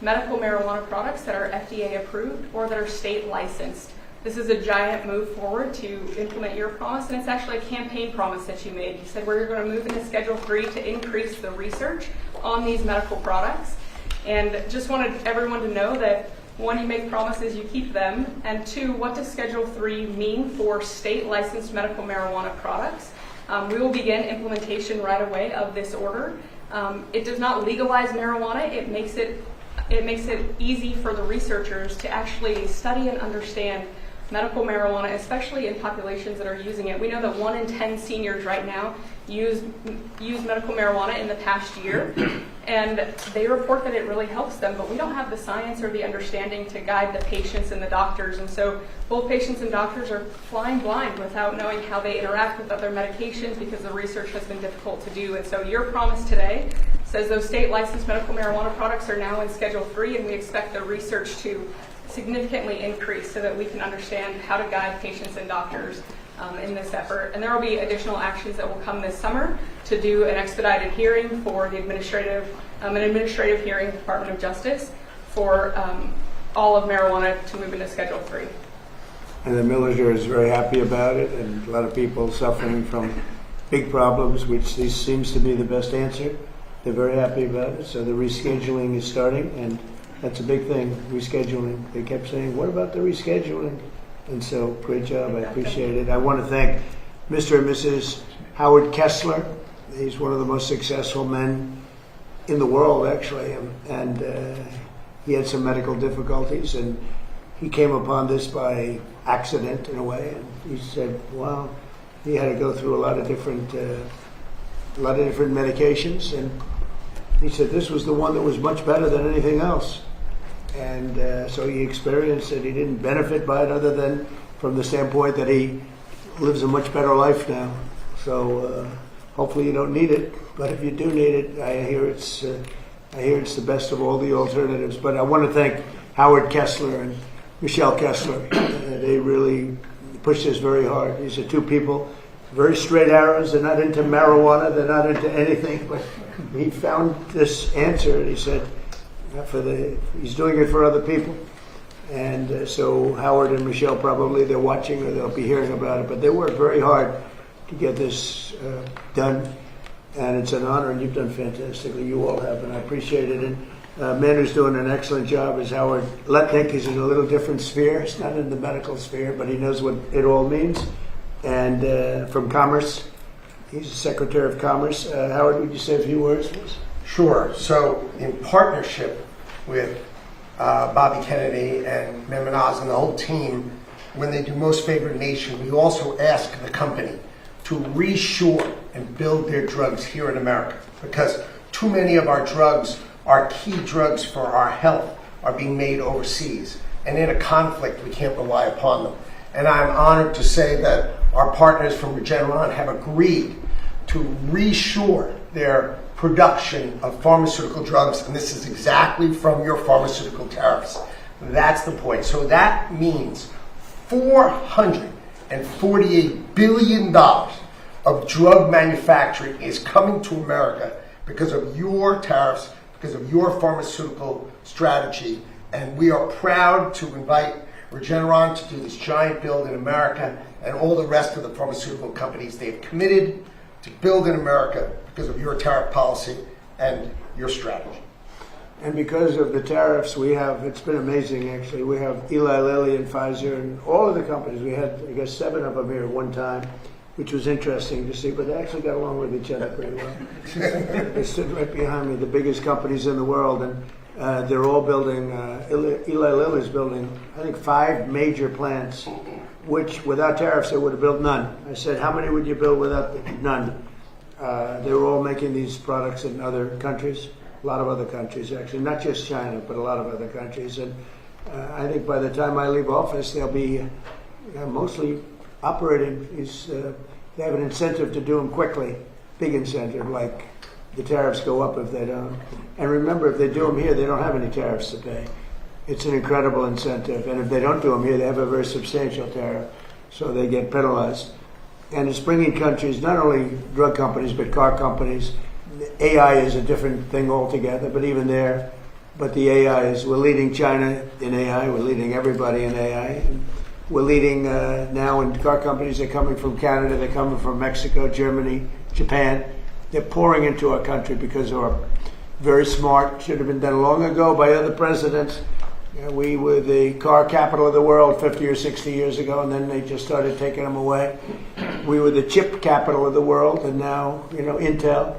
medical marijuana products that are FDA approved or that are state licensed. This is a giant move forward to implement your promise, and it's actually a campaign promise that you made. You said we're going to move into Schedule 3 to increase the research on these medical products, and just wanted everyone to know that 1, you make promises, you keep them, and 2, what does Schedule 3 mean for state licensed medical marijuana products? We will begin implementation right away of this order. It does not legalize marijuana. It makes it easy for the researchers to actually study and understand medical marijuana, especially in populations that are using it. We know that 1 in 10 seniors right now use medical marijuana in the past year, and they report that it really helps them, but we don't have the science or the understanding to guide the patients and the doctors, and so both patients and doctors are flying blind without knowing how they interact with other medications because the research has been difficult to do. And so your promise today says those state licensed medical marijuana products are now in Schedule 3, and we expect the research to significantly increase so that we can understand how to guide patients and doctors in this effort. And there will be additional actions that will come this summer to do an expedited hearing for the administrative hearing with the Department of Justice for all of marijuana to move into Schedule 3. And the military is very happy about it, and a lot of people suffering from big problems, which this seems to be the best answer. They're very happy about it. So the rescheduling is starting, and that's a big thing, rescheduling. They kept saying, what about the rescheduling? And so, great job, I appreciate it. I want to thank Mr. and Mrs. Howard Kessler. He's one of the most successful men in the world, actually, and he had some medical difficulties, and he came upon this by accident, in a way, and he said, wow, he had to go through a lot of different medications, and he said this was the one that was much better than anything else. And so he experienced it. He didn't benefit by it other than from the standpoint that he lives a much better life now. So hopefully you don't need it, but if you do need it, I hear it's the best of all the alternatives. But I want to thank Howard Kessler and Michelle Kessler. They really pushed this very hard. These are two people, very straight arrows. They're not into marijuana. They're not into anything. But he found this answer, and he said, he's doing it for other people. And so Howard and Michelle, probably they're watching or they'll be hearing about it, but they worked very hard to get this done, and it's an honor, and you've done fantastically. You all have, and I appreciate it. And a man who's doing an excellent job is Howard Letnick. He's in a little different sphere. He's not in the medical sphere, but he knows what it all means. And from Commerce, he's the Secretary of Commerce. Howard, would you say a few words, please? Sure. So in partnership with Bobby Kennedy and Mehmet Oz and the whole team, when they do Most Favored Nation, we also ask the company to resure and build their drugs here in America, because too many of our drugs, our key drugs for our health, are being made overseas. And in a conflict, we can't rely upon them. And I'm honored to say that our partners from Regeneron have agreed to resure their production of pharmaceutical drugs, and this is exactly from your pharmaceutical tariffs. That's the point. So that means $448 billion of drug manufacturing is coming to America because of your tariffs, because of your pharmaceutical strategy, and we are proud to invite Regeneron to do this giant build in America, and all the rest of the pharmaceutical companies. They've committed to build in America because of your tariff policy and your strategy. And because of the tariffs we have, it's been amazing actually. We have Eli Lilly and Pfizer and all of the companies. We had, I guess, 7 of them here at one time, which was interesting to see, but they actually got along with each other pretty well. They stood right behind me, the biggest companies in the world, and they're all building, Eli Lilly's building, I think 5 major plants, which without tariffs they would have built none. I said, how many would you build without none? They were all making these products in other countries. A lot of other countries, actually, not just China, but a lot of other countries. And I think by the time I leave office, they'll be mostly operating. They have an incentive to do them quickly, big incentive, like the tariffs go up if they don't. And remember, if they do them here, they don't have any tariffs to pay. It's an incredible incentive. And if they don't do them here, they have a very substantial tariff, so they get penalized. And it's bringing countries, not only drug companies, but car companies. AI is a different thing altogether, but even there, but the AI is, we're leading China in AI, we're leading everybody in AI. We're leading now in car companies. They're coming from Canada, they're coming from Mexico, Germany, Japan. They're pouring into our country because we're very smart, should have been done long ago by other presidents. We were the car capital of the world 50 or 60 years ago, and then they just started taking them away. We were the chip capital of the world, and now, Intel.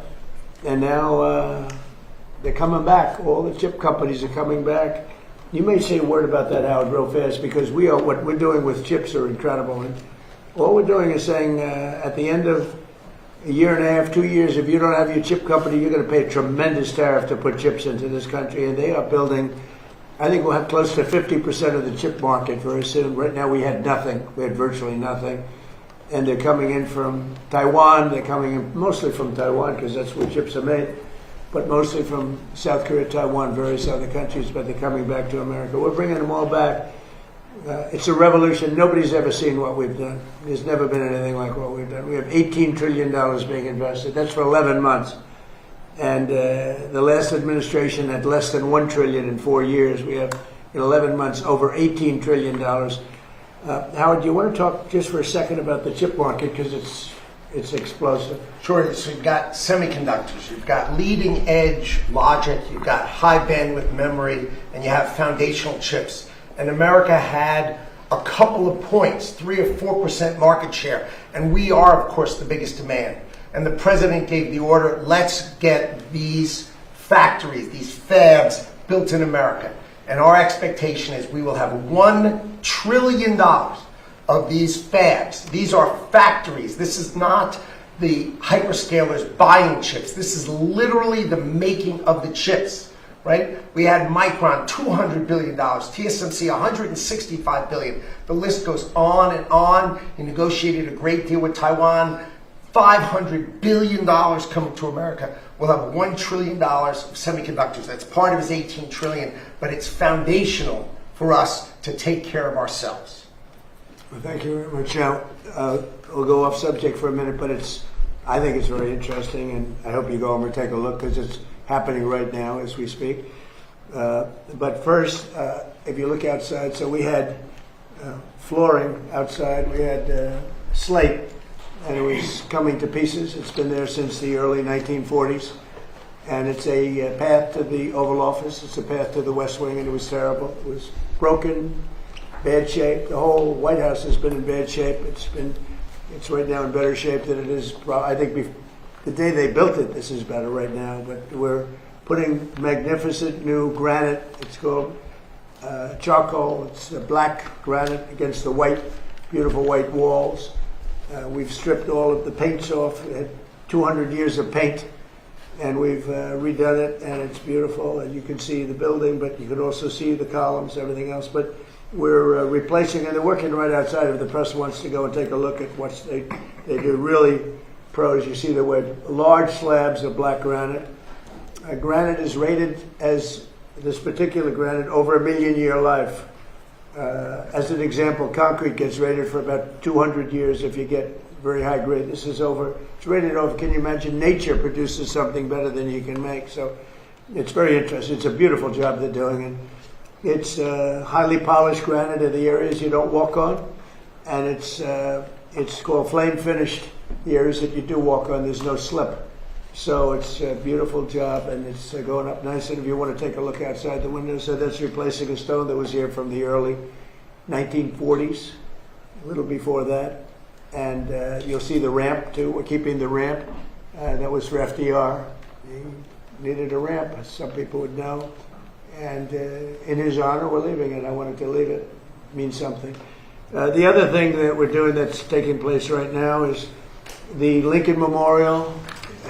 And now they're coming back. All the chip companies are coming back. You may say a word about that, Howard, real fast, because what we're doing with chips are incredible. And all we're doing is saying at the end of a year and a half, 2 years, if you don't have your chip company, you're going to pay a tremendous tariff to put chips into this country. And they are building, I think we'll have close to 50% of the chip market very soon. Right now we had nothing. We had virtually nothing. And they're coming in from Taiwan. They're coming in mostly from Taiwan because that's where chips are made, but mostly from South Korea, Taiwan, various other countries, but they're coming back to America. We're bringing them all back. It's a revolution. Nobody's ever seen what we've done. There's never been anything like what we've done. We have $18 trillion being invested. That's for 11 months. And the last administration had less than $1 trillion in 4 years. We have, in 11 months, over $18 trillion. Howard, do you want to talk just for a second about the chip market, because it's explosive? Sure. So you've got semiconductors, you've got leading edge logic, you've got high bandwidth memory, and you have foundational chips. And America had a couple of points, 3 or 4% market share, and we are, of course, the biggest demand. And the president gave the order, let's get these factories, these fabs built in America. And our expectation is we will have $1 trillion of these fabs. These are factories. This is not the hyperscalers buying chips. This is literally the making of the chips, right? We had Micron, $200 billion, TSMC, $165 billion. The list goes on and on. He negotiated a great deal with Taiwan. $500 billion coming to America. We'll have $1 trillion of semiconductors. That's part of his $18 trillion, but it's foundational for us to take care of ourselves. Well, thank you very much. Now, we'll go off subject for a minute, but I think it's very interesting, and I hope you go over and take a look because it's happening right now as we speak. But first, if you look outside, so we had flooring outside, we had slate, and it was coming to pieces. It's been there since the early 1940s. And it's a path to the Oval Office. It's a path to the West Wing, and it was terrible. It was broken, bad shape. The whole White House has been in bad shape. It's right now in better shape than it is. I think the day they built it, this is better right now. But we're putting magnificent new granite. It's called charcoal. It's black granite against the white, beautiful white walls. We've stripped all of the paints off. We had 200 years of paint, and we've redone it, and it's beautiful. And you can see the building, but you can also see the columns, everything else. But we're replacing, and they're working right outside if the press wants to go and take a look at what they do. Really pros. You see the large slabs of black granite. Granite is rated as, this particular granite, over 1 million year life. As an example, concrete gets rated for about 200 years if you get very high grade. This is it's rated over. Can you imagine? Nature produces something better than you can make. So it's very interesting. It's a beautiful job they're doing. And It's highly polished granite in the areas you don't walk on, and it's called flame finished. The areas that you do walk on, there's no slip. So it's a beautiful job, and it's going up nice. And if you want to take a look outside the window, so that's replacing a stone that was here from the early 1940s, a little before that. And you'll see the ramp too. We're keeping the ramp. That was for FDR. He needed a ramp, as some people would know. And in his honor, we're leaving it. I wanted to leave it. It means something. The other thing that we're doing that's taking place right now is the Lincoln Memorial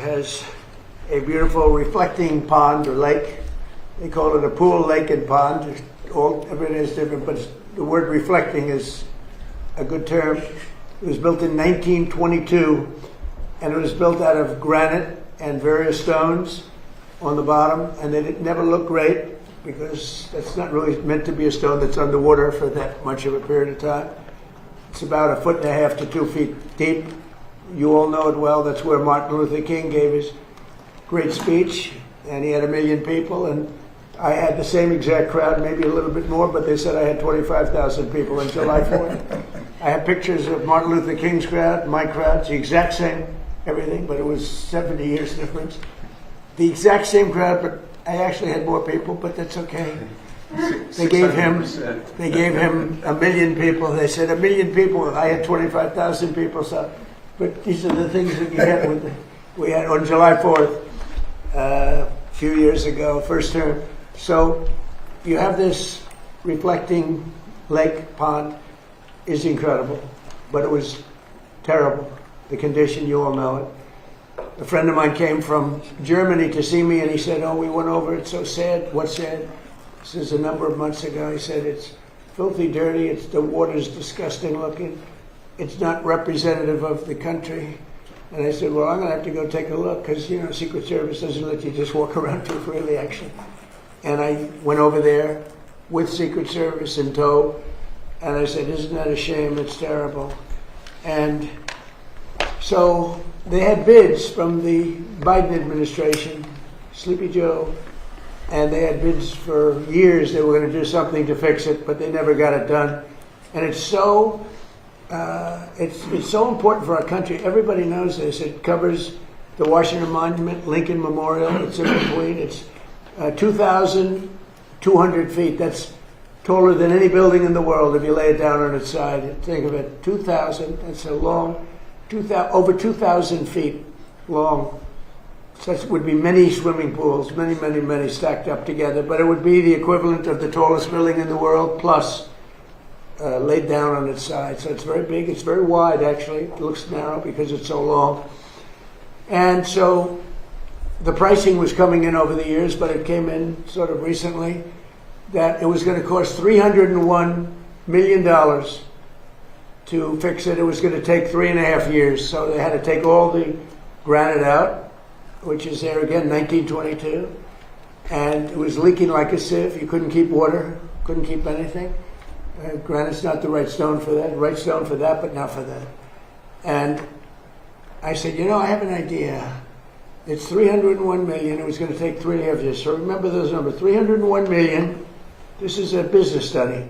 has a beautiful reflecting pond or lake. They call it a pool, lake, and pond. Everything is different, but the word reflecting is a good term. It was built in 1922, and it was built out of granite and various stones on the bottom, and it never looked great because that's not really meant to be a stone that's underwater for that much of a period of time. It's about 1.5 to 2 feet deep. You all know it well. That's where Martin Luther King gave his great speech, and he had 1 million people, and I had the same exact crowd, maybe a little bit more, but they said I had 25,000 people on July 4th. I have pictures of Martin Luther King's crowd, my crowd, it's the exact same, everything, but it was 70 years difference. The exact same crowd, but I actually had more people, but that's okay. They gave him 1 million people. They said 1 million people. I had 25,000 people. So, but these are the things that you get with we had on July 4th a few years ago, first term. So you have this reflecting lake pond is incredible, but it was terrible. The condition, you all know it. A friend of mine came from Germany to see me, and he said, "Oh, we went over. It's so sad." What's sad? This is a number of months ago. He said, "It's filthy, dirty. The water's disgusting looking. It's not representative of the country." And I said, "Well, I'm going to have to go take a look because Secret Service doesn't let you just walk around too freely, actually." And I went over there with Secret Service in tow, and I said, "Isn't that a shame? It's terrible." And so they had bids from the Biden administration, Sleepy Joe, and they had bids for years. They were going to do something to fix it, but they never got it done. And it's so important for our country. Everybody knows this. It covers the Washington Monument, Lincoln Memorial. It's in between. It's 2,200 feet. That's taller than any building in the world if you lay it down on its side. Think of it, 2,000. That's a long, over 2,000 feet long. Such would be many swimming pools, many, many, many stacked up together. But it would be the equivalent of the tallest building in the world, plus laid down on its side. So it's very big. It's very wide, actually. It looks narrow because it's so long. And so the pricing was coming in over the years, but it came in sort of recently that it was going to cost $301 million to fix it. It was going to take 3.5 years. So they had to take all the granite out, which is there again, 1922. And it was leaking like a sieve. You couldn't keep water, couldn't keep anything. Granite's not the right stone for that. Right stone for that, but not for that. And I said, I have an idea. It's $301 million. It was going to take 3.5 years. So remember those numbers, $301 million. This is a business study.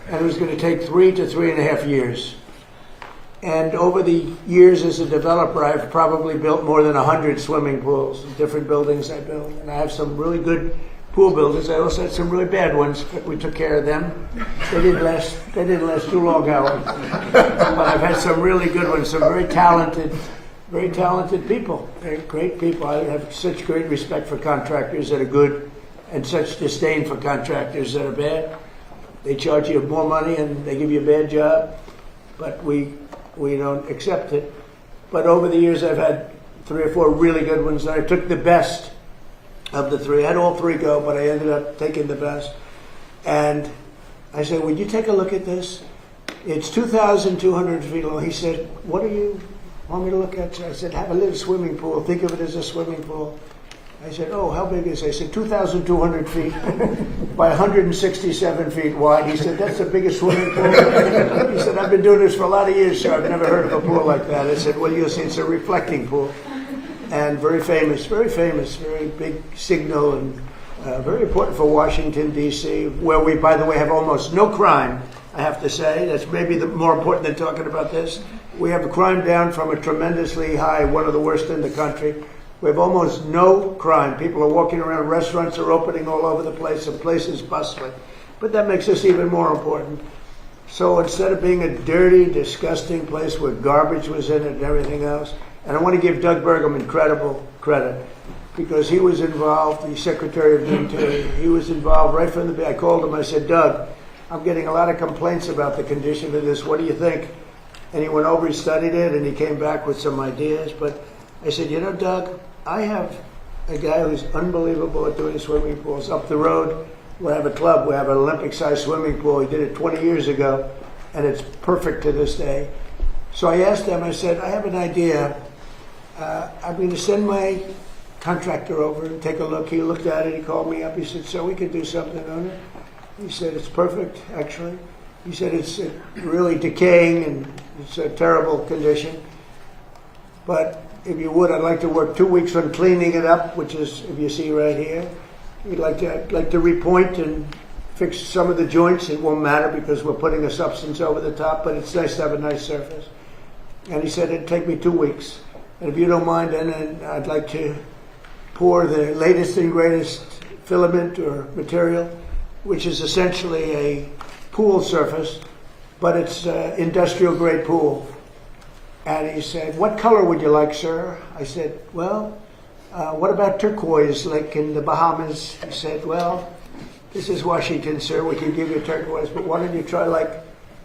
And it was going to take 3 to 3.5 years. And over the years as a developer, I've probably built more than 100 swimming pools, different buildings I built. And I have some really good pool builders. I also had some really bad ones, but we took care of them. They didn't last too long, Howard. But I've had some really good ones, some very talented people. They're great people. I have such great respect for contractors that are good and such disdain for contractors that are bad. They charge you more money and they give you a bad job, but we don't accept it. But over the years, I've had 3 or 4 really good ones, and I took the best of the 3. I had all 3 go, but I ended up taking the best. And I said, "Would you take a look at this? It's 2,200 feet long." He said, "What do you want me to look at?" I said, "Have a little swimming pool. Think of it as a swimming pool." I said, "Oh, how big is it?" I said, 2,200 feet by 167 feet wide. He said, "That's the biggest swimming pool." He said, "I've been doing this for a lot of years, sir. I've never heard of a pool like that." I said, "Well, you'll see, it's a reflecting pool." And very famous, very big signal and very important for Washington, D.C., where we, by the way, have almost no crime, I have to say. That's maybe more important than talking about this. We have crime down from a tremendously high, one of the worst in the country. We have almost no crime. People are walking around, restaurants are opening all over the place, the place is bustling. But that makes us even more important. So instead of being a dirty, disgusting place where garbage was in it and everything else, and I want to give Doug Burgum incredible credit, because he was involved, the Secretary of the Interior, he was involved right from the beginning. I called him, I said, Doug, I'm getting a lot of complaints about the condition of this, what do you think? And he went over, he studied it, and he came back with some ideas. But I said, you know, Doug, I have a guy who's unbelievable at doing swimming pools. Up the road, we have a club, we have an Olympic-sized swimming pool. He did it 20 years ago, and it's perfect to this day. So I asked him, I said, I have an idea. I'm going to send my contractor over and take a look. He looked at it, he called me up, he said, so we could do something on it? He said, it's perfect, actually. He said, it's really decaying and it's a terrible condition. But if you would, I'd like to work 2 weeks on cleaning it up, which is, if you see right here. I'd like to repoint and fix some of the joints. It won't matter because we're putting a substance over the top, but it's nice to have a nice surface. And he said, it'd take me 2 weeks. And if you don't mind, then I'd like to pour the latest and greatest filament or material, which is essentially a pool surface, but it's industrial grade pool. And he said, what color would you like, sir? I said, well, what about turquoise, like in the Bahamas? He said, well, this is Washington, sir. We can give you turquoise, but why don't you try, like,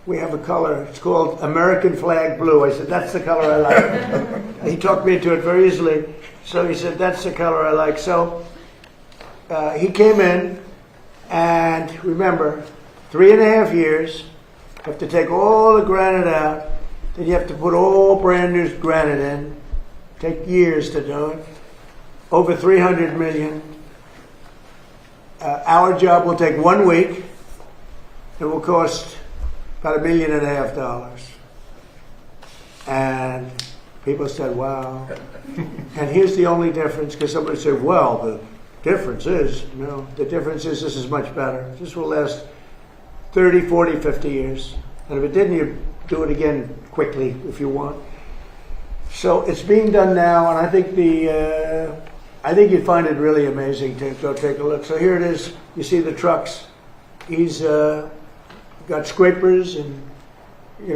we have a color. It's called American flag blue. I said, that's the color I like. He talked me into it very easily. So he said, that's the color I like. So he came in, and remember, 3.5 years. You have to take all the granite out. Then you have to put all brand new granite in. Take years to do it. Over 300 million. Our job will take 1 week. It will cost about $1.5 million. And people said, wow. And here's the only difference, because somebody said, well, the difference is, no, the difference is this is much better. This will last 30, 40, 50 years. And if it didn't, you do it again quickly if you want. So it's being done now, and I think you'd find it really amazing to go take a look. So here it is. You see the trucks. He's got scrapers and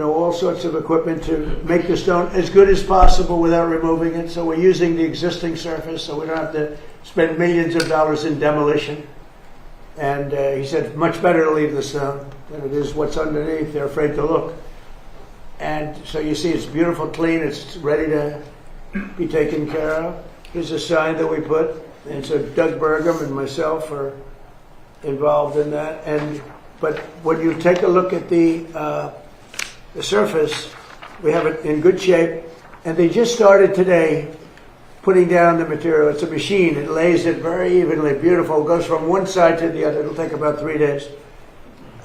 all sorts of equipment to make the stone as good as possible without removing it. So we're using the existing surface, so we don't have to spend millions of dollars in demolition. And he said, much better to leave the stone than it is what's underneath. They're afraid to look. And so you see it's beautiful, clean, it's ready to be taken care of. Here's a sign that we put. And so Doug Burgum and myself are involved in that. But when you take a look at the surface, we have it in good shape. And they just started today putting down the material. It's a machine. It lays it very evenly, beautiful. It goes from one side to the other. It'll take about 3 days.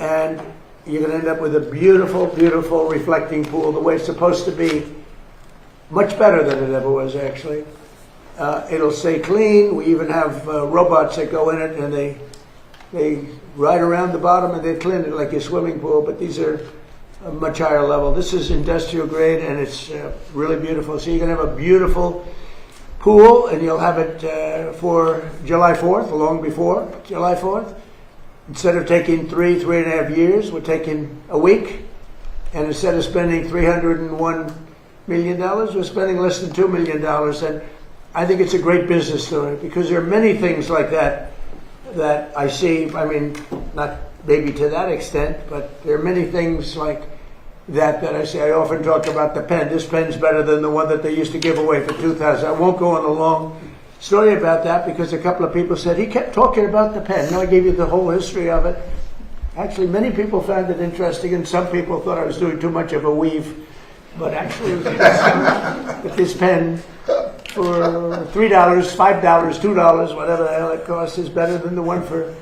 And you're going to end up with a beautiful, beautiful reflecting pool the way it's supposed to be. Much better than it ever was, actually. It'll stay clean. We even have robots that go in it, and they ride around the bottom and they clean it like a swimming pool, but these are a much higher level. This is industrial grade, and it's really beautiful. So you're going to have a beautiful pool, and you'll have it for July 4th, long before July 4th. Instead of taking 3.5 years, we're taking a week. And instead of spending $301 million, we're spending less than $2 million. And I think it's a great business story, because there are many things like that I see. I mean, not maybe to that extent, but there are many things like that I see. I often talk about the pen. This pen's better than the one that they used to give away for $2,000. I won't go on a long story about that, because a couple of people said, he kept talking about the pen. No, I gave you the whole history of it. Actually, many people found it interesting, and some people thought I was doing too much of a weave. But actually, with this pen, for $3, $5, $2, whatever the hell it costs, is better than the one for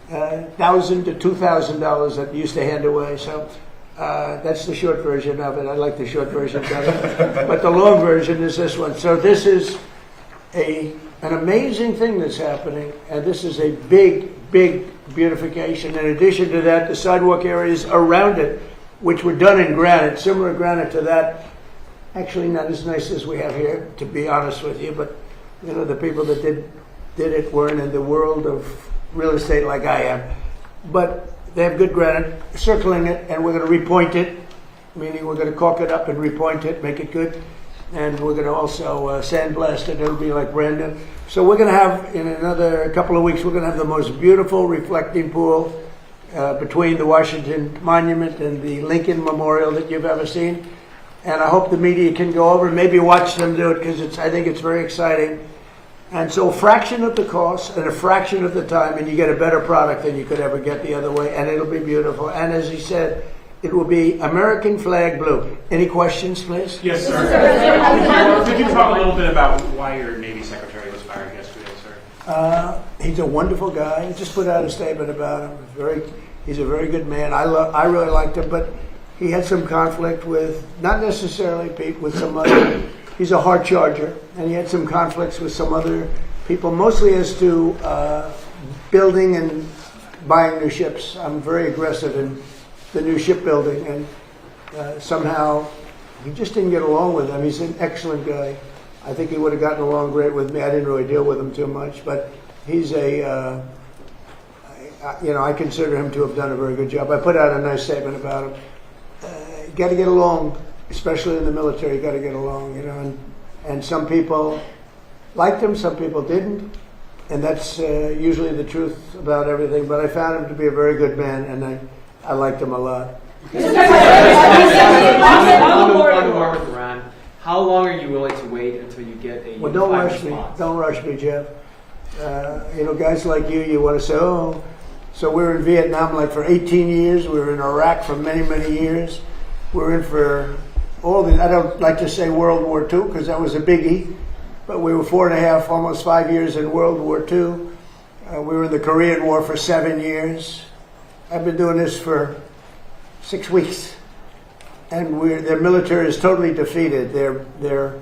$1,000 to $2,000 that you used to hand away. So that's the short version of it. I like the short version better. But the long version is this one. So this is an an amazing thing that's happening, and this is a big, big beautification. In addition to that, the sidewalk areas around it, which were done in granite, similar granite to that, actually not as nice as we have here, to be honest with you, but you know, the people that did it weren't in the world of real estate like I am. But they have good granite, circling it, and we're going to repoint it, meaning we're going to caulk it up and repoint it, make it good. And we're going to also sandblast it. It'll be like brand new. So we're going to have, in another couple of weeks, we're going to have the most beautiful reflecting pool between the Washington Monument and the Lincoln Memorial that you've ever seen. And I hope the media can go over and maybe watch them do it, because I think it's very exciting. And so a fraction of the cost and a fraction of the time, and you get a better product than you could ever get the other way, and it'll be beautiful. And as he said, it will be American flag blue. Any questions, please? Yes, sir. Could you talk a little bit about why your Navy Secretary was fired yesterday, sir? He's a wonderful guy. He just put out a statement about him. He's a very good man. I really liked him, but he had some conflict with, not necessarily Pete, with some other. He's a hard charger, and he had some conflicts with some other people, mostly as to building and buying new ships. I'm very aggressive in the new shipbuilding, and somehow he just didn't get along with them. He's an excellent guy. I think he would have gotten along great with me. I didn't really deal with him too much, but he's I consider him to have done a very good job. I put out a nice statement about him. You got to get along, especially in the military. You got to get along, you know. And some people liked him, some people didn't, and that's usually the truth about everything. But I found him to be a very good man, and I liked him a lot. On the war with Iran, how long are you willing to wait until you get a Well, don't rush response? me. Don't rush me, Jeff. Guys like you want to say, oh. So we were in Vietnam like for 18 years. We were in Iraq for many, many years. We're in for all the, I don't like to say World War II because that was a biggie, but we were 4.5, almost 5 years in World War II. We were in the Korean War for 7 years. I've been doing this for 6 weeks, and their military is totally defeated. They're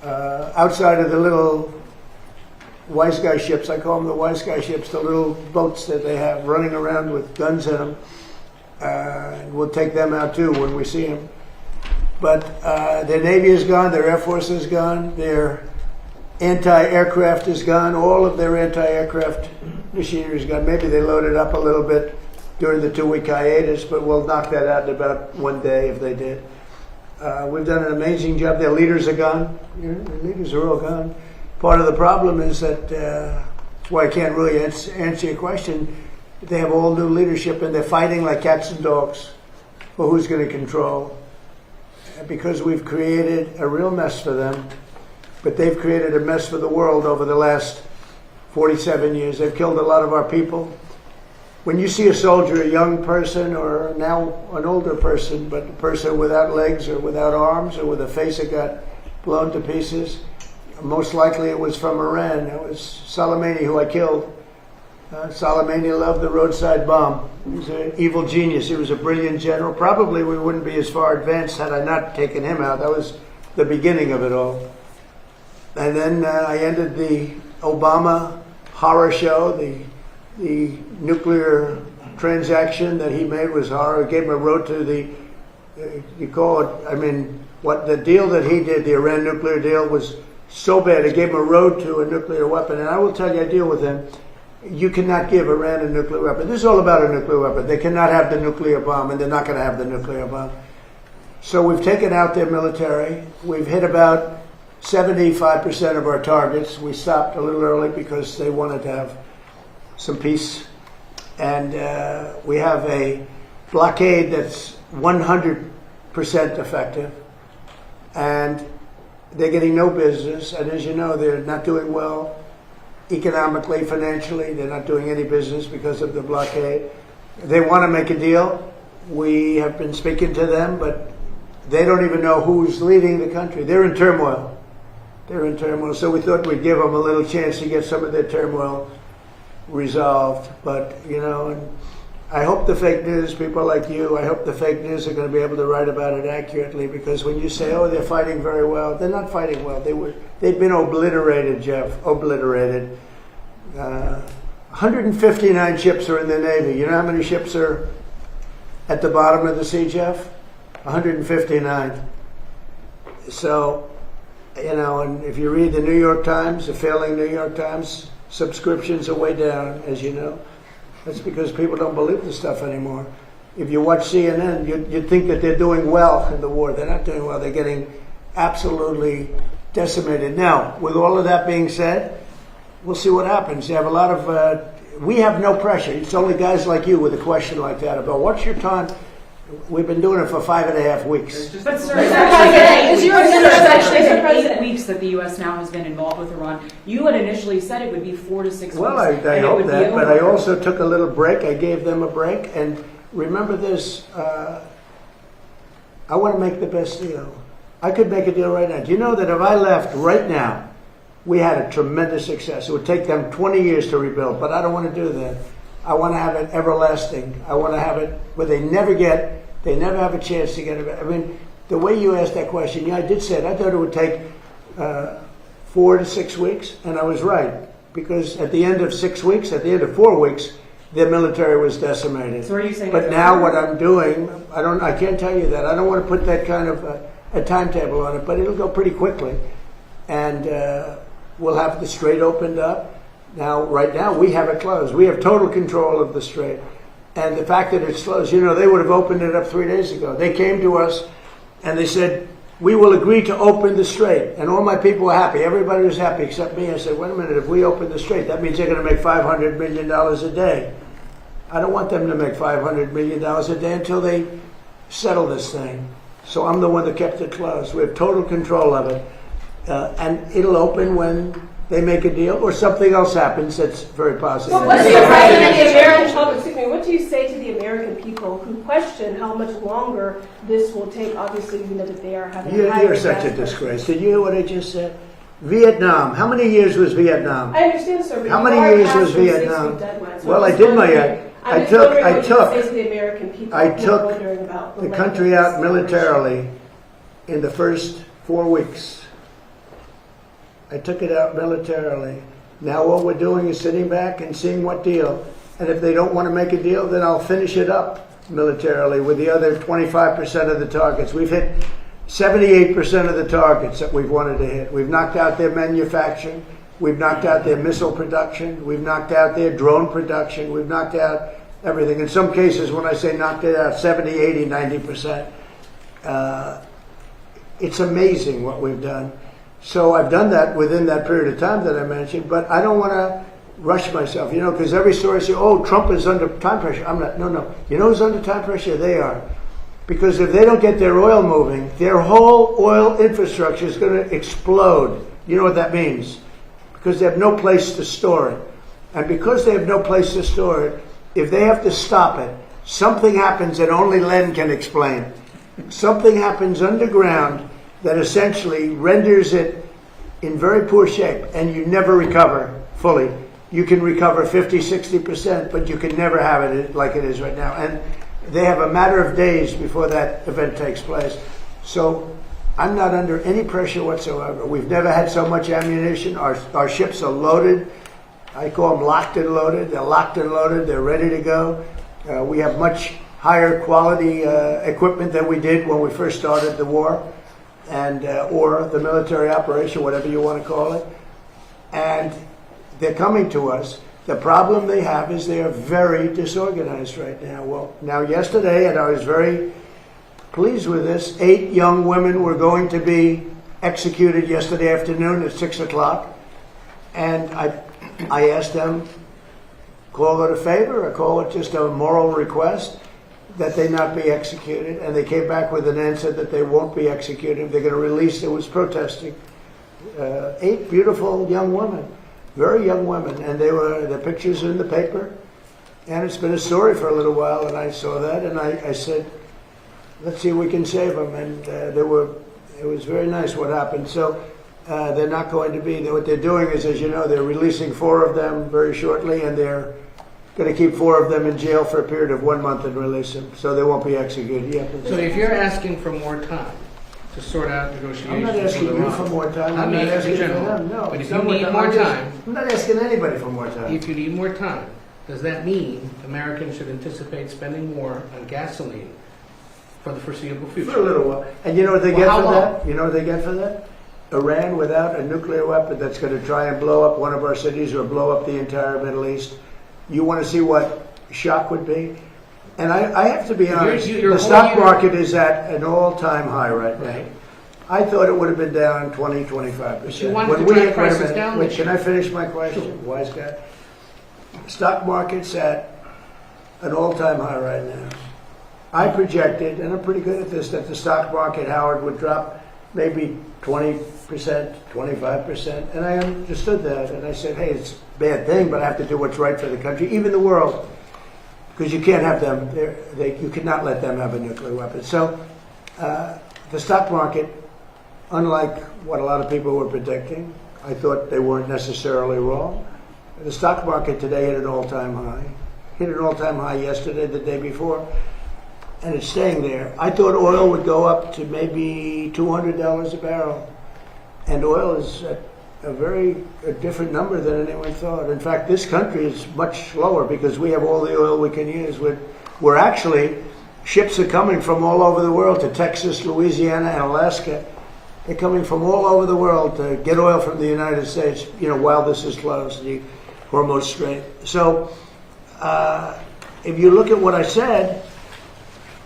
outside of the little wise guy ships. I call them the wise guy ships, the little boats that they have running around with guns in them. We'll take them out too when we see them. But their Navy is gone, their Air Force is gone, their anti-aircraft is gone, all of their anti-aircraft machinery is gone. Maybe they loaded up a little bit during the 2-week hiatus, but we'll knock that out in about 1 day if they did. We've done an amazing job. Their leaders are gone. Their leaders are all gone. Part of the problem is that, that's why I can't really answer your question, they have all new leadership and they're fighting like cats and dogs for who's going to control. Because we've created a real mess for them, but they've created a mess for the world over the last 47 years. They've killed a lot of our people. When you see a soldier, a young person, or now an older person, but a person without legs or without arms or with a face that got blown to pieces, most likely it was from Iran. It was Soleimani who I killed. Soleimani loved the roadside bomb. He was an evil genius. He was a brilliant general. Probably we wouldn't be as far advanced had I not taken him out. That was the beginning of it all. And then I ended the Obama horror show. The nuclear transaction that he made was horror. It gave him a road to the, you call it, what the deal that he did, the Iran nuclear deal, was so bad. It gave him a road to a nuclear weapon. And I will tell you, I deal with him. You cannot give Iran a nuclear weapon. This is all about a nuclear weapon. They cannot have the nuclear bomb, and they're not going to have the nuclear bomb. So we've taken out their military. We've hit about 75% of our targets. We stopped a little early because they wanted to have some peace. And we have a blockade that's 100% effective. And they're getting no business. And as you know, they're not doing well economically, financially. They're not doing any business because of the blockade. They want to make a deal. We have been speaking to them, but they don't even know who's leading the country. They're in turmoil. They're in turmoil. So we thought we'd give them a little chance to get some of their turmoil resolved. But, I hope the fake news, people like you, I hope the fake news are going to be able to write about it accurately, because when you say, oh, they're fighting very well, they're not fighting well. They've been obliterated, Jeff, obliterated. 159 ships are in the Navy. You know how many ships are at the bottom of the sea, Jeff? 159. So, you know, and if you read the New York Times, the failing New York Times, subscriptions are way down, as you know. That's because people don't believe this stuff anymore. If you watch CNN, you'd think that they're doing well in the war. They're not doing well. They're getting absolutely decimated. Now, with all of that being said, we'll see what happens. They have a lot of, we have no pressure. It's only guys like you with a question like that about what's your time. We've been doing it for 5.5 weeks. But sir, it's actually been 8 weeks that the U.S. now has been involved with Iran. You had initially said it would be 4 to 6 weeks. Well, I hope that, but I also took a little break. I gave them a break. And remember this, I want to make the best deal. I could make a deal right now. Do you know that if I left right now, we had a tremendous success. It would take them 20 years to rebuild, but I don't want to do that. I want to have it everlasting. I want to have it where they never have a chance to get it. I mean, the way you asked that question, yeah, I did say it. I thought it would take 4 to 6 weeks, and I was right. Because at the end of 6 weeks, at the end of 4 weeks, their military was decimated. So are you saying? But now what I'm doing, I can't tell you that. I don't want to put that kind of a timetable on it, but it'll go pretty quickly. And we'll have the strait opened up. Now, right now, we have it closed. We have total control of the strait. And the fact that it's closed, you know, they would have opened it up 3 days ago. They came to us and they said, we will agree to open the strait. And all my people were happy. Everybody was happy except me. I said, wait a minute, if we open the strait, that means they're going to make $500 million a day. I don't want them to make $500 million a day until they settle this thing. So I'm the one that kept it closed. We have total control of it. And it'll open when they make a deal or something else happens that's very positive. Well, what do you say to the American, what do you say to the American people who question how much longer this will take? Obviously, we know that they are having You're such a disgrace. Did you hear what I just said? Vietnam. How many years was Vietnam? I understand, sir. But how many years was Vietnam? Well, I did my. I took the country out militarily in the first 4 weeks. I took it out militarily. Now what we're doing is sitting back and seeing what deal. And if they don't want to make a deal, then I'll finish it up militarily with the other 25% of the targets. We've hit 78% of the targets that we've wanted to hit. We've knocked out their manufacturing. We've knocked out their missile production. We've knocked out their drone production. We've knocked out everything. In some cases, when I say knocked it out, 70, 80, 90%. It's amazing what we've done. So I've done that within that period of time that I mentioned, but I don't want to rush myself, you know, because every story says, oh, Trump is under time pressure. I'm not, no. You know who's under time pressure? They are. Because if they don't get their oil moving, their whole oil infrastructure is going to explode. You know what that means? Because they have no place to store it. And because they have no place to store it, if they have to stop it, something happens that only Len can explain. Something happens underground that essentially renders it in very poor shape, and you never recover fully. You can recover 50, 60%, but you can never have it like it is right now. And they have a matter of days before that event takes place. So I'm not under any pressure whatsoever. We've never had so much ammunition. Our ships are loaded. I call them locked and loaded. They're locked and loaded. They're ready to go. We have much higher quality equipment than we did when we first started the war. And or the military operation, whatever you want to call it. And they're coming to us. The problem they have is they are very disorganized right now. Well, now yesterday, and I was very pleased with this, 8 young women were going to be executed yesterday afternoon at 6 o'clock. And I asked them, call it a favor or call it just a moral request that they not be executed, and they came back with an answer that they won't be executed. They're going to release. It was protesting. 8 beautiful young women, very young women, and their pictures are in the paper, and it's been a story for a little while. And I saw that, and I said, let's see if we can save them. And it was very nice what happened. So they're not going to be. What they're doing is, as you know, they're releasing 4 of them very shortly, and they're going to keep 4 of them in jail for a period of 1 month and release them, so they won't be executed. Yeah. So if you're asking for more time to sort out negotiations, I'm not asking you for more time. I'm not asking for them. No. But if you need more time, I'm not asking anybody for more time. if you need more time, does that mean Americans should anticipate spending more on gasoline for the foreseeable future? For a little while. And you know what they get for that? You know what they get for that? Iran without a nuclear weapon that's going to try and blow up one of our cities or blow up the entire Middle East. You want to see what shock would be? And I have to be honest, the stock market is at an all-time high right now. Right. I thought it would have been down 20, 25%. But you wanted to drive prices down Wait, this can year. I finish my question, wise guy? Stock market's at an all-time high right now. I projected, and I'm pretty good at this, that the stock market, Howard, would drop maybe 20%, 25%, and I understood that, and I said, hey, it's a bad thing, but I have to do what's right for the country, even the world, because you can't have them, you cannot let them have a nuclear weapon. So the stock market, unlike what a lot of people were predicting, I thought they weren't necessarily wrong. The stock market today hit an all-time high. Hit an all-time high yesterday, the day before, and it's staying there. I thought oil would go up to maybe $200 a barrel, and oil is at a different number than anyone thought. In fact, this country is much lower because we have all the oil we can use. We're actually, ships are coming from all over the world to Texas, Louisiana, and Alaska. They're coming from all over the world to get oil from the United States, while this is closed, the Hormuz Strait. So if you look at what I said,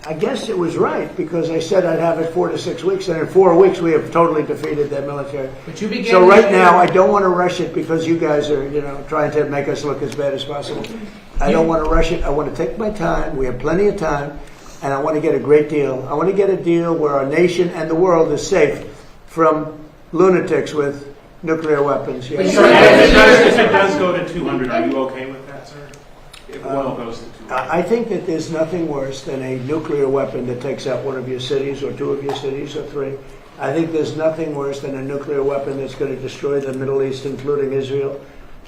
I guess it was right, because I said I'd have it 4 to 6 weeks, and in 4 weeks we have totally defeated that military. But you began so right now, I don't want to rush it because you guys are, trying to make us look as bad as possible. I don't want to rush it. I want to take my time. We have plenty of time, and I want to get a great deal. I want to get a deal where our nation and the world is safe from lunatics with nuclear weapons. If it does go to 200, are you okay with that, sir? If oil goes to 200? I think that there's nothing worse than a nuclear weapon that takes out one of your cities or 2 of your cities or 3. I think there's nothing worse than a nuclear weapon that's going to destroy the Middle East, including Israel.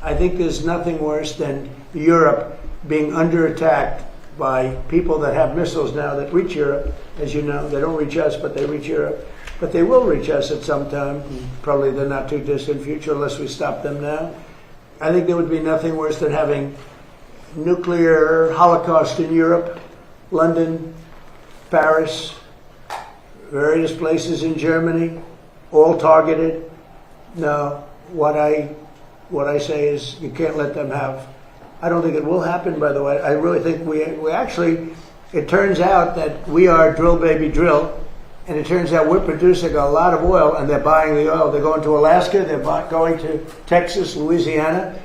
I think there's nothing worse than Europe being under attack by people that have missiles now that reach Europe. As you know, they don't reach us, but they reach Europe. But they will reach us at some time, probably the not too distant future, unless we stop them now. I think there would be nothing worse than having nuclear holocaust in Europe, London, Paris, various places in Germany, all targeted. No, what I say is you can't let them have. I don't think it will happen, by the way. I really think we actually, it turns out that we are drill baby drill, and it turns out we're producing a lot of oil, and they're buying the oil. They're going to Alaska, they're going to Texas, Louisiana,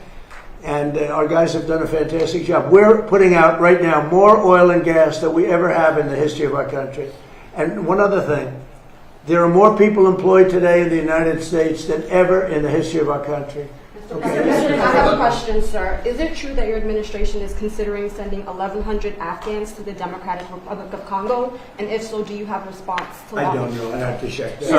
and our guys have done a fantastic job. We're putting out right now more oil and gas than we ever have in the history of our country. And one other thing, there are more people employed today in the United States than ever in the history of our country. Mr. President, I have a question, sir. Is it true that your administration is considering sending 1,100 Afghans to the Democratic Republic of Congo? And if so, do you have a response to that? I don't know. I have to check that.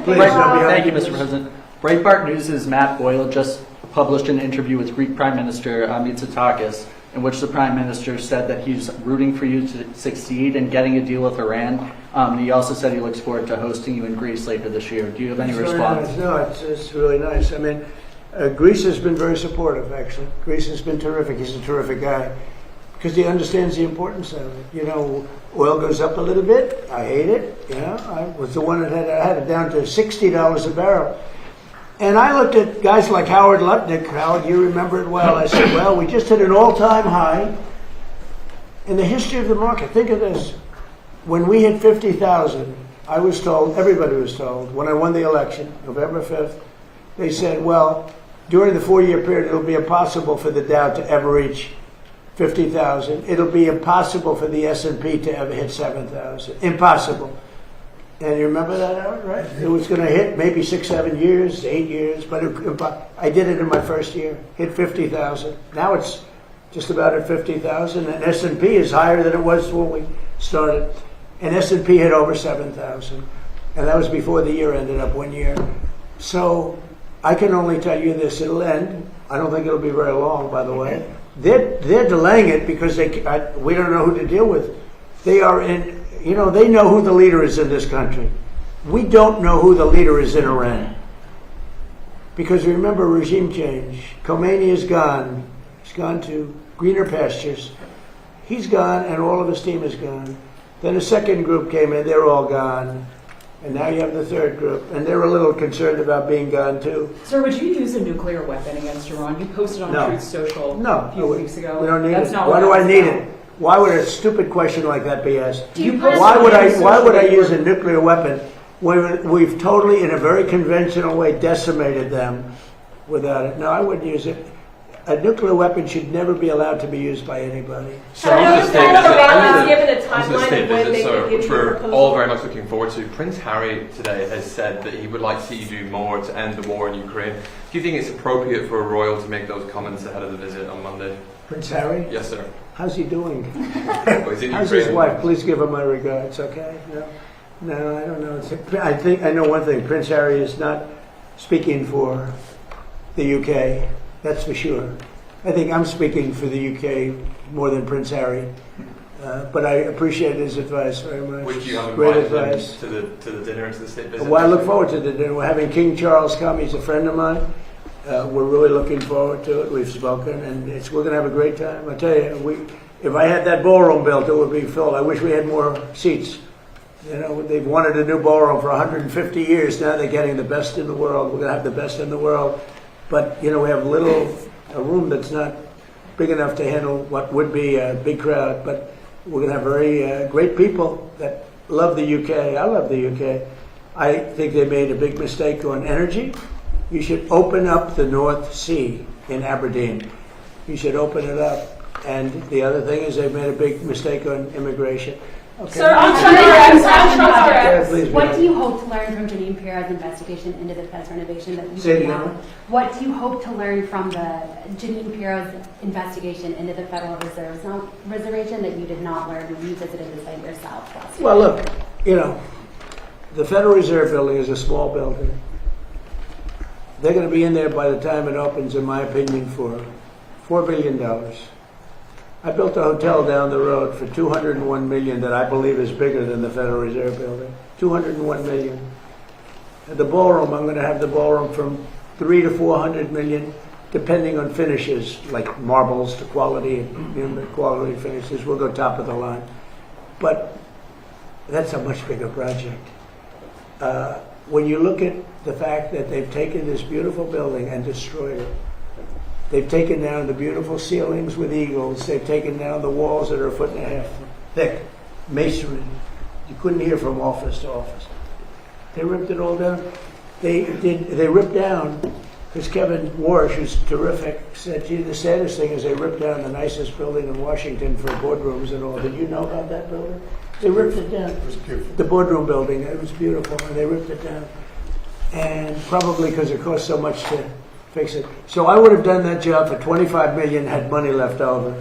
Thank you, Mr. President. Breitbart News' Matt Boyle just published an interview with Greek Prime Minister Mitsotakis, in which the Prime Minister said that he's rooting for you to succeed in getting a deal with Iran. He also said he looks forward to hosting you in Greece later this year. Do you have any response? No, it's really nice. I mean, Greece has been very supportive, actually. Greece has been terrific. He's a terrific guy because he understands the importance of it. Oil goes up a little bit. I hate it. I was the one that had it down to $60 a barrel. And I looked at guys like Howard Lutnick. Howard, you remember it well. I said, well, we just hit an all-time high in the history of the market. Think of this. When we hit 50,000, I was told, everybody was told, when I won the election, November 5th, they said, well, during the 4-year period, it'll be impossible for the Dow to ever reach 50,000. It'll be impossible for the S&P to ever hit 7,000. Impossible. And you remember that, Howard, right? It was going to hit maybe 6, 7 years, 8 years, but I did it in my first year, hit 50,000. Now it's just about at 50,000, and S&P is higher than it was when we started. And S&P hit over 7,000, and that was before the year ended up 1 year. So I can only tell you this, it'll end. I don't think it'll be very long, by the way, They're delaying it because we don't know who to deal with. They are in, they know who the leader is in this country. We don't know who the leader is in Iran. Because remember, regime change. Khomeini is gone. He's gone to greener pastures. He's gone, and all of his team is gone. Then a second group came in. They're all gone. And now you have the third group, and they're a little concerned about being gone too. Sir, would you use a nuclear weapon against Iran? You posted on Truth Social a few weeks ago. We don't need That's it. not Why what do I that's need about. it? Why would a stupid question like that be asked? Why would I use a nuclear weapon when we've totally, in a very conventional way, decimated them without it? No, I wouldn't use it. A nuclear weapon should never be allowed to be used by anybody. So on the state visit, which we're all very much looking forward to, Prince Harry today has said that he would like to see you do more to end the war in Ukraine. Do you think it's appropriate for a royal to make those comments ahead of the visit on Monday? Prince Harry? Yes, sir. How's he doing? Well, he's in How's Ukraine. his wife? Please give her my regards, okay? No, I don't know. I know one thing. Prince Harry is not speaking for the UK. That's for sure. I think I'm speaking for the UK more than Prince Harry. But I appreciate his advice very much. Would you have Great invited advice. them to the dinner, to the state visit? Well, I look forward to the dinner. We're having King Charles come. He's a friend of mine. We're really looking forward to it. We've spoken, and we're going to have a great time. I tell you, if I had that ballroom built, it would be filled. I wish we had more seats. They've wanted a new ballroom for 150 years. Now they're getting the best in the world. We're going to have the best in the world. But, we have a room that's not big enough to handle what would be a big crowd. But we're going to have very great people that love the UK. I love the UK. I think they made a big mistake on energy. You should open up the North Sea in Aberdeen. You should open it up. And the other thing is they've made a big mistake on immigration. Okay. Sir, what do you hope to learn from Janine Pirro's investigation into the Fed's renovation that you did not? What do you hope to learn from the Janine Pirro's investigation into the Federal Reserve's reservation that you did not learn when you visited the site yourself last year? Well, look, the Federal Reserve building is a small building. They're going to be in there by the time it opens, in my opinion, for $4 billion. I built a hotel down the road for $201 million that I believe is bigger than the Federal Reserve building. $201 million. The ballroom, I'm going to have the ballroom from $300 to $400 million, depending on finishes, like marbles, the quality finishes. We'll go top of the line. But that's a much bigger project. When you look at the fact that they've taken this beautiful building and destroyed it, they've taken down the beautiful ceilings with eagles. They've taken down the walls that are 1.5 feet thick, masonry. You couldn't hear from office to office. They ripped it all down. They ripped down, because Kevin Warsh, who's terrific, said, gee, the saddest thing is they ripped down the nicest building in Washington for boardrooms and all. Did you know about that building? They ripped it down. It was beautiful. The boardroom building, it was beautiful, and they ripped it down. And probably because it cost so much to fix it. So I would have done that job for $25 million had money left over.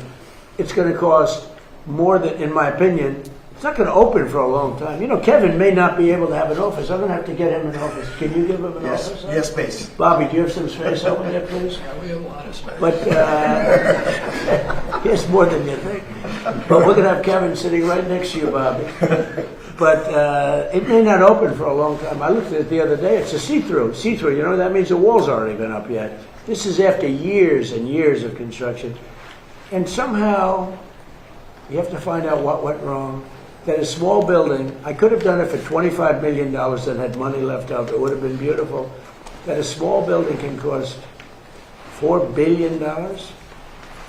It's going to cost more than, in my opinion, it's not going to open for a long time. Kevin may not be able to have an office. I'm going to have to get him an office. Can you give him an office? Yes, space. Bobby, do you have some space over there, please? Yeah, we have a lot of space. But he has more than you think. But we're going to have Kevin sitting right next to you, Bobby. But it may not open for a long time. I looked at it the other day. It's a see-through. See-through, that means the walls aren't even up yet. This is after years and years of construction. And somehow, you have to find out what went wrong. That a small building, I could have done it for $25 million that had money left over. It would have been beautiful. That a small building can cost $4 billion.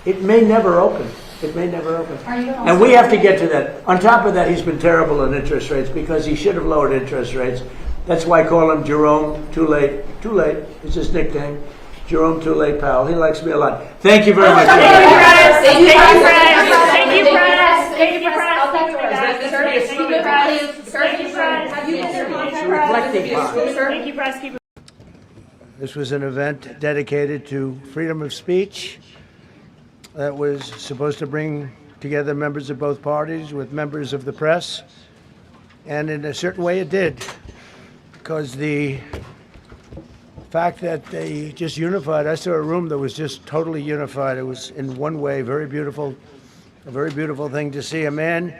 It may never open. It may never open. And we have to get to that. On top of that, he's been terrible on interest rates because he should have lowered interest rates. That's why I call him Jerome Too Late. Too Late is his nickname. Jerome Too Late Powell. He likes me a lot. Thank you very much. Thank you, Fred. Thank you, Fred. Thank you, Fred. This was an event dedicated to freedom of speech that was supposed to bring together members of both parties with members of the press. And in a certain way it did, because the fact that they just unified. I saw a room that was just totally unified. It was in one way very beautiful, a very beautiful thing to see. A man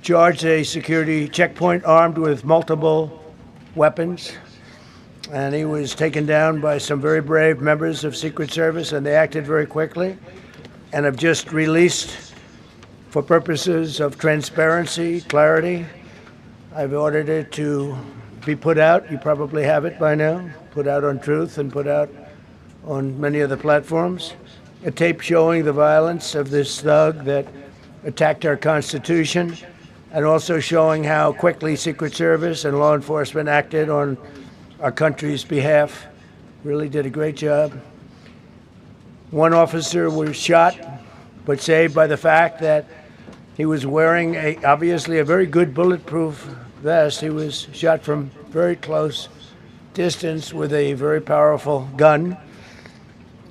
charged a security checkpoint armed with multiple weapons, and he was taken down by some very brave members of Secret Service, and they acted very quickly and have just released, for purposes of transparency, clarity, I've ordered it to be put out. You probably have it by now. Put out on Truth and put out on many other platforms. A tape showing the violence of this thug that attacked our Constitution, and also showing how quickly Secret Service and law enforcement acted on our country's behalf. Really did a great job. One officer was shot, but saved by the fact that he was wearing obviously a very good bulletproof vest. He was shot from very close distance with a very powerful gun,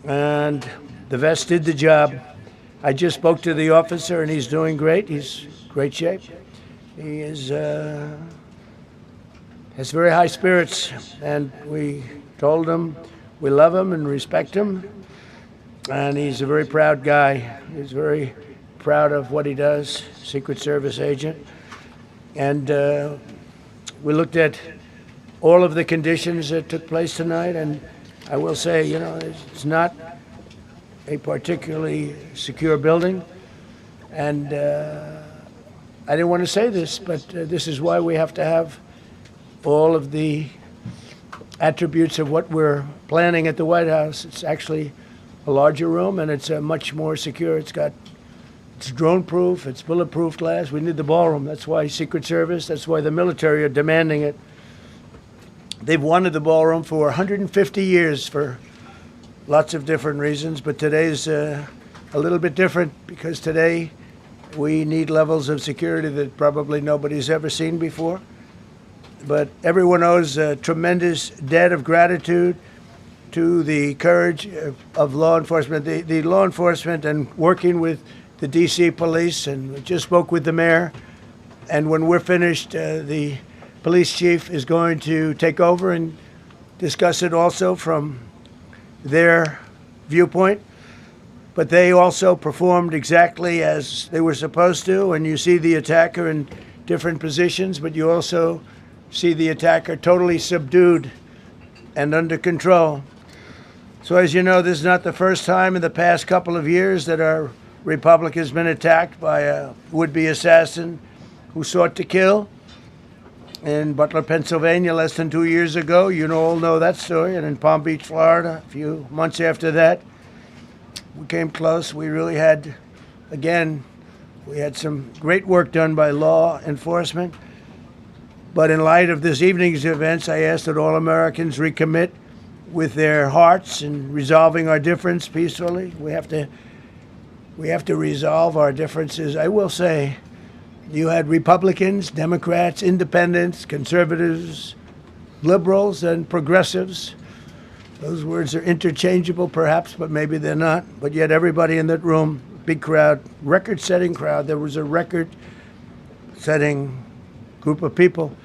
and the vest did the job. I just spoke to the officer, and he's doing great. He's in great shape. He is has very high spirits, and we told him we love him and respect him, and he's a very proud guy. He's very proud of what he does, Secret Service agent. And we looked at all of the conditions that took place tonight, and I will say, you know, it's not a particularly secure building, and I didn't want to say this, but this is why we have to have all of the attributes of what we're planning at the White House. It's actually a larger room, and it's much more secure. It's drone-proof, it's bulletproof glass. We need the ballroom. That's why Secret Service, that's why the military are demanding it. They've wanted the ballroom for 150 years for lots of different reasons, but today's a little bit different, because today we need levels of security that probably nobody's ever seen before. But everyone owes a tremendous debt of gratitude to the courage of law enforcement, the law enforcement, and working with the D.C. police, and we just spoke with the mayor. And when we're finished, the police chief is going to take over and discuss it also from their viewpoint. But they also performed exactly as they were supposed to, and you see the attacker in different positions, but you also see the attacker totally subdued and under control. So as you know, this is not the first time in the past couple of years that our republic has been attacked by a would-be assassin who sought to kill. In Butler, Pennsylvania, less than 2 years ago, you all know that story, and in Palm Beach, Florida, a few months after that, we came close. We really had, again, we had some great work done by law enforcement. But in light of this evening's events, I ask that all Americans recommit with their hearts in resolving our difference peacefully. We have to resolve our differences. I will say, you had Republicans, Democrats, independents, conservatives, liberals, and progressives. Those words are interchangeable, perhaps, but maybe they're not. But yet everybody in that room, big crowd, record-setting crowd. There was a record-setting group of people,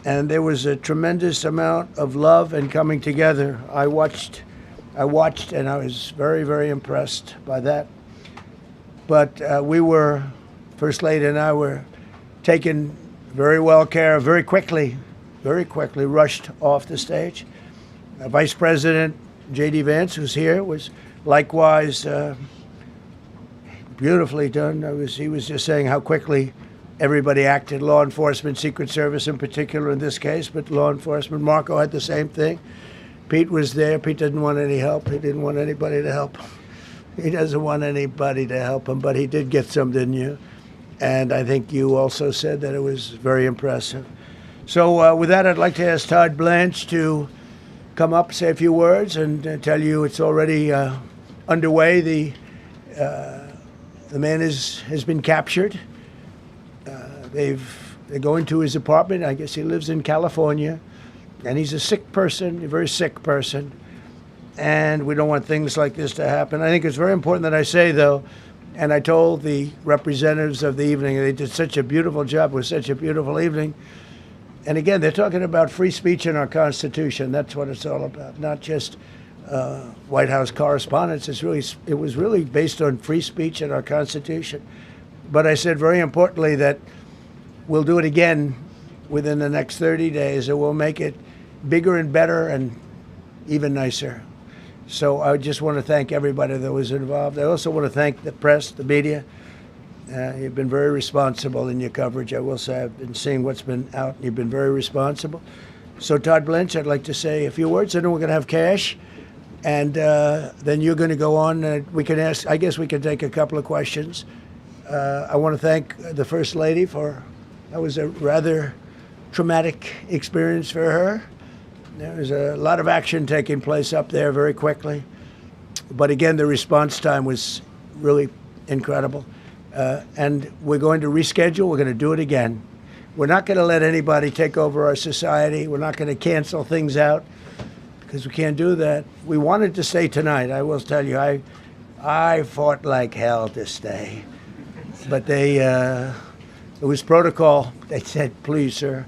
and there was a tremendous amount of love and coming together. I watched, and I was very, very impressed by that. But First Lady and I were taken very well care of, very quickly, rushed off the stage. Vice President J.D. Vance, who's here, was likewise beautifully done. He was just saying how quickly everybody acted, law enforcement, Secret Service in particular in this case, but law enforcement. Marco had the same thing. Pete was there. Pete didn't want any help. He didn't want anybody to help him. He doesn't want anybody to help him, but he did get some, didn't you? And I think you also said that it was very impressive. So with that, I'd like to ask Todd Blanche to come up, say a few words, and tell you it's already underway. The man has been captured. They're going to his apartment. I guess he lives in California, and he's a sick person, a very sick person. And we don't want things like this to happen. I think it's very important that I say, though, and I told the representatives of the evening, they did such a beautiful job. It was such a beautiful evening. And again, they're talking about free speech in our Constitution. That's what it's all about, not just White House correspondence. It was really based on free speech in our Constitution. But I said very importantly that we'll do it again within the next 30 days, and we'll make it bigger and better and even nicer. So I just want to thank everybody that was involved. I also want to thank the press, the media. You've been very responsible in your coverage. I will say I've been seeing what's been out. You've been very responsible. So Todd Blanche, I'd like to say a few words. I know we're going to have cash, and then you're going to go on. We can ask. I guess we can take a couple of questions. I want to thank the First Lady for. That was a rather traumatic experience for her. There was a lot of action taking place up there very quickly. But again, the response time was really incredible. And we're going to reschedule. We're going to do it again. We're not going to let anybody take over our society. We're not going to cancel things out because we can't do that. We wanted to stay tonight. I will tell you, I fought like hell to stay. But it was protocol. They said, please, sir,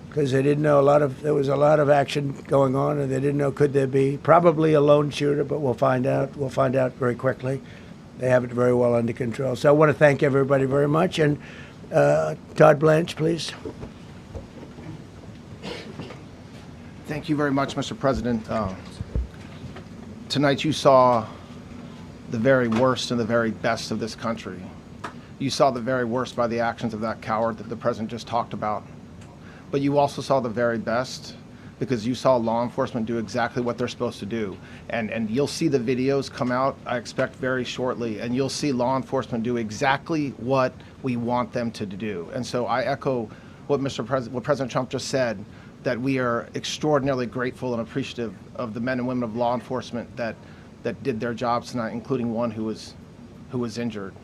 because they didn't know there was a lot of action going on, and they didn't know could there be probably a lone shooter, but we'll find out. We'll find out very quickly. They have it very well under control. So I want to thank everybody very much. And Todd Blanche, please. Thank you very much, Mr. President. Tonight you saw the very worst and the very best of this country. You saw the very worst by the actions of that coward that the President just talked about. But you also saw the very best because you saw law enforcement do exactly what they're supposed to do. And you'll see the videos come out, I expect, very shortly, and you'll see law enforcement do exactly what we want them to do. And so I echo what what President Trump just said, that we are extraordinarily grateful and appreciative of the men and women of law enforcement that did their jobs tonight, including one who was injured.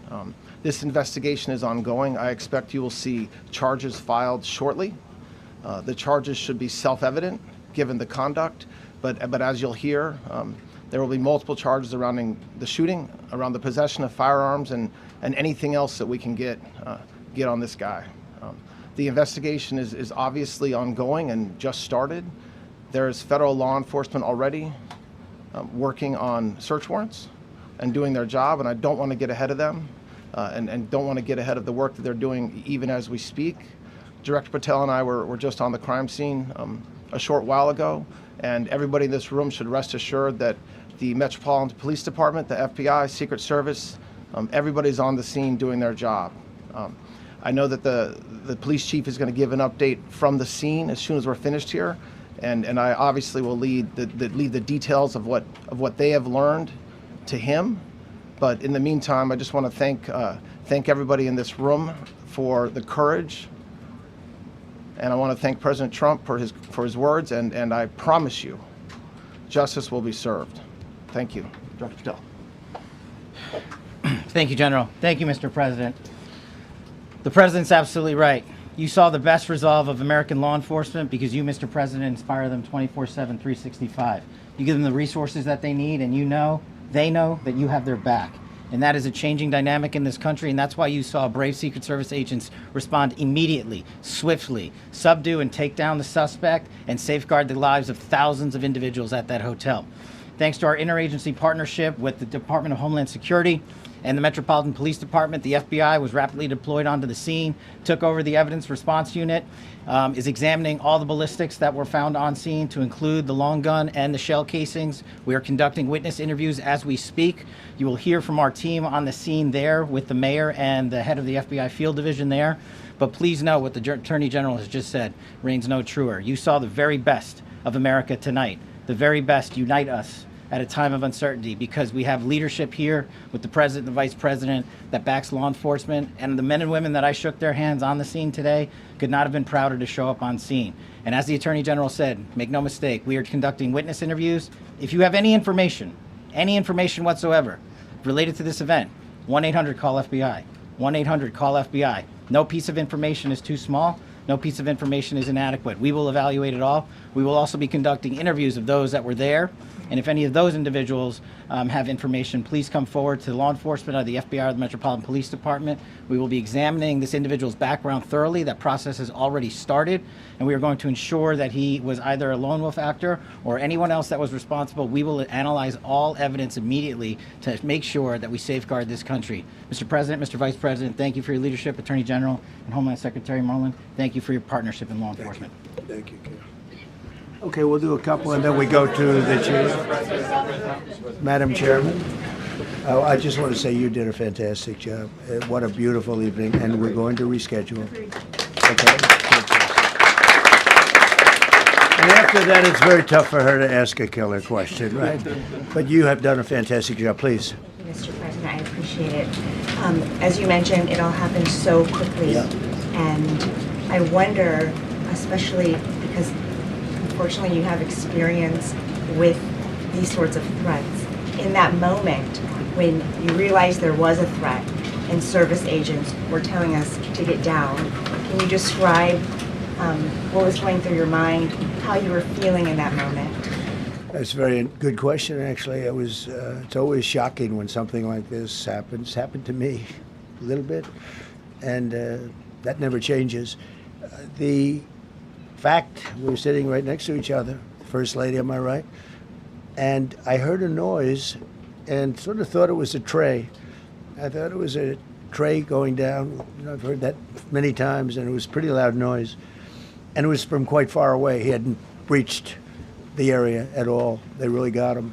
This investigation is ongoing. I expect you will see charges filed shortly. The charges should be self-evident given the conduct, but as you'll hear, there will be multiple charges surrounding the shooting, around the possession of firearms, and anything else that we can get on this guy. The investigation is obviously ongoing and just started. There is federal law enforcement already working on search warrants and doing their job, and I don't want to get ahead of them and don't want to get ahead of the work that they're doing even as we speak. Director Patel and I were just on the crime scene a short while ago, and everybody in this room should rest assured that the Metropolitan Police Department, the FBI, Secret Service, everybody's on the scene doing their job. I know that the police chief is going to give an update from the scene as soon as we're finished here, and I obviously will lead the details of what they have learned to him. But in the meantime, I just want to thank everybody in this room for the courage. And I want to thank President Trump for his words, and I promise you, justice will be served. Thank you. Director Patel. Thank you, General. Thank you, Mr. President. The President's absolutely right. You saw the best resolve of American law enforcement because you, Mr. President, inspire them 24/7, 365. You give them the resources that they need, and they know that you have their back. And that is a changing dynamic in this country, and that's why you saw brave Secret Service agents respond immediately, swiftly, subdue and take down the suspect, and safeguard the lives of thousands of individuals at that hotel. Thanks to our interagency partnership with the Department of Homeland Security and the Metropolitan Police Department, the FBI was rapidly deployed onto the scene, took over the evidence response unit, is examining all the ballistics that were found on scene to include the long gun and the shell casings. We are conducting witness interviews as we speak. You will hear from our team on the scene there with the mayor and the head of the FBI field division there. But please know what the Attorney General has just said reigns no truer. You saw the very best of America tonight. The very best unite us at a time of uncertainty, because we have leadership here with the President and the Vice President that backs law enforcement, and the men and women that I shook their hands on the scene today could not have been prouder to show up on scene. And as the Attorney General said, make no mistake, we are conducting witness interviews. If you have any information whatsoever related to this event, 1-800-CALL-FBI, 1-800-CALL-FBI. No piece of information is too small. No piece of information is inadequate. We will evaluate it all. We will also be conducting interviews of those that were there. And if any of those individuals have information, please come forward to law enforcement or the FBI or the Metropolitan Police Department. We will be examining this individual's background thoroughly. That process has already started, and we are going to ensure that he was either a lone wolf actor or anyone else that was responsible. We will analyze all evidence immediately to make sure that we safeguard this country. Mr. President, Mr. Vice President, thank you for your leadership. Attorney General and Homeland Secretary Marlin, thank you for your partnership in law enforcement. Thank you, Ken. Okay, we'll do a couple and then we go to the chief. Madam Chairman, I just want to say you did a fantastic job. What a beautiful evening, and we're going to reschedule. Okay? And after that, it's very tough for her to ask a killer question, right? But you have done a fantastic job. Please. Mr. President, I appreciate it. As you mentioned, it all happened so quickly. Yeah. And I wonder, especially because unfortunately you have experience with these sorts of threats. In that moment, when you realized there was a threat and service agents were telling us to get down, can you describe what was going through your mind, how you were feeling in that moment? That's a very good question, actually. It was, it's always shocking when something like this happens. It's happened to me a little bit, and that never changes. The fact, we were sitting right next to each other, First Lady on my right, and I heard a noise and sort of thought it was a tray. I thought it was a tray going down. You know, I've heard that many times, and it was a pretty loud noise. And it was from quite far away. He hadn't breached the area at all. They really got him.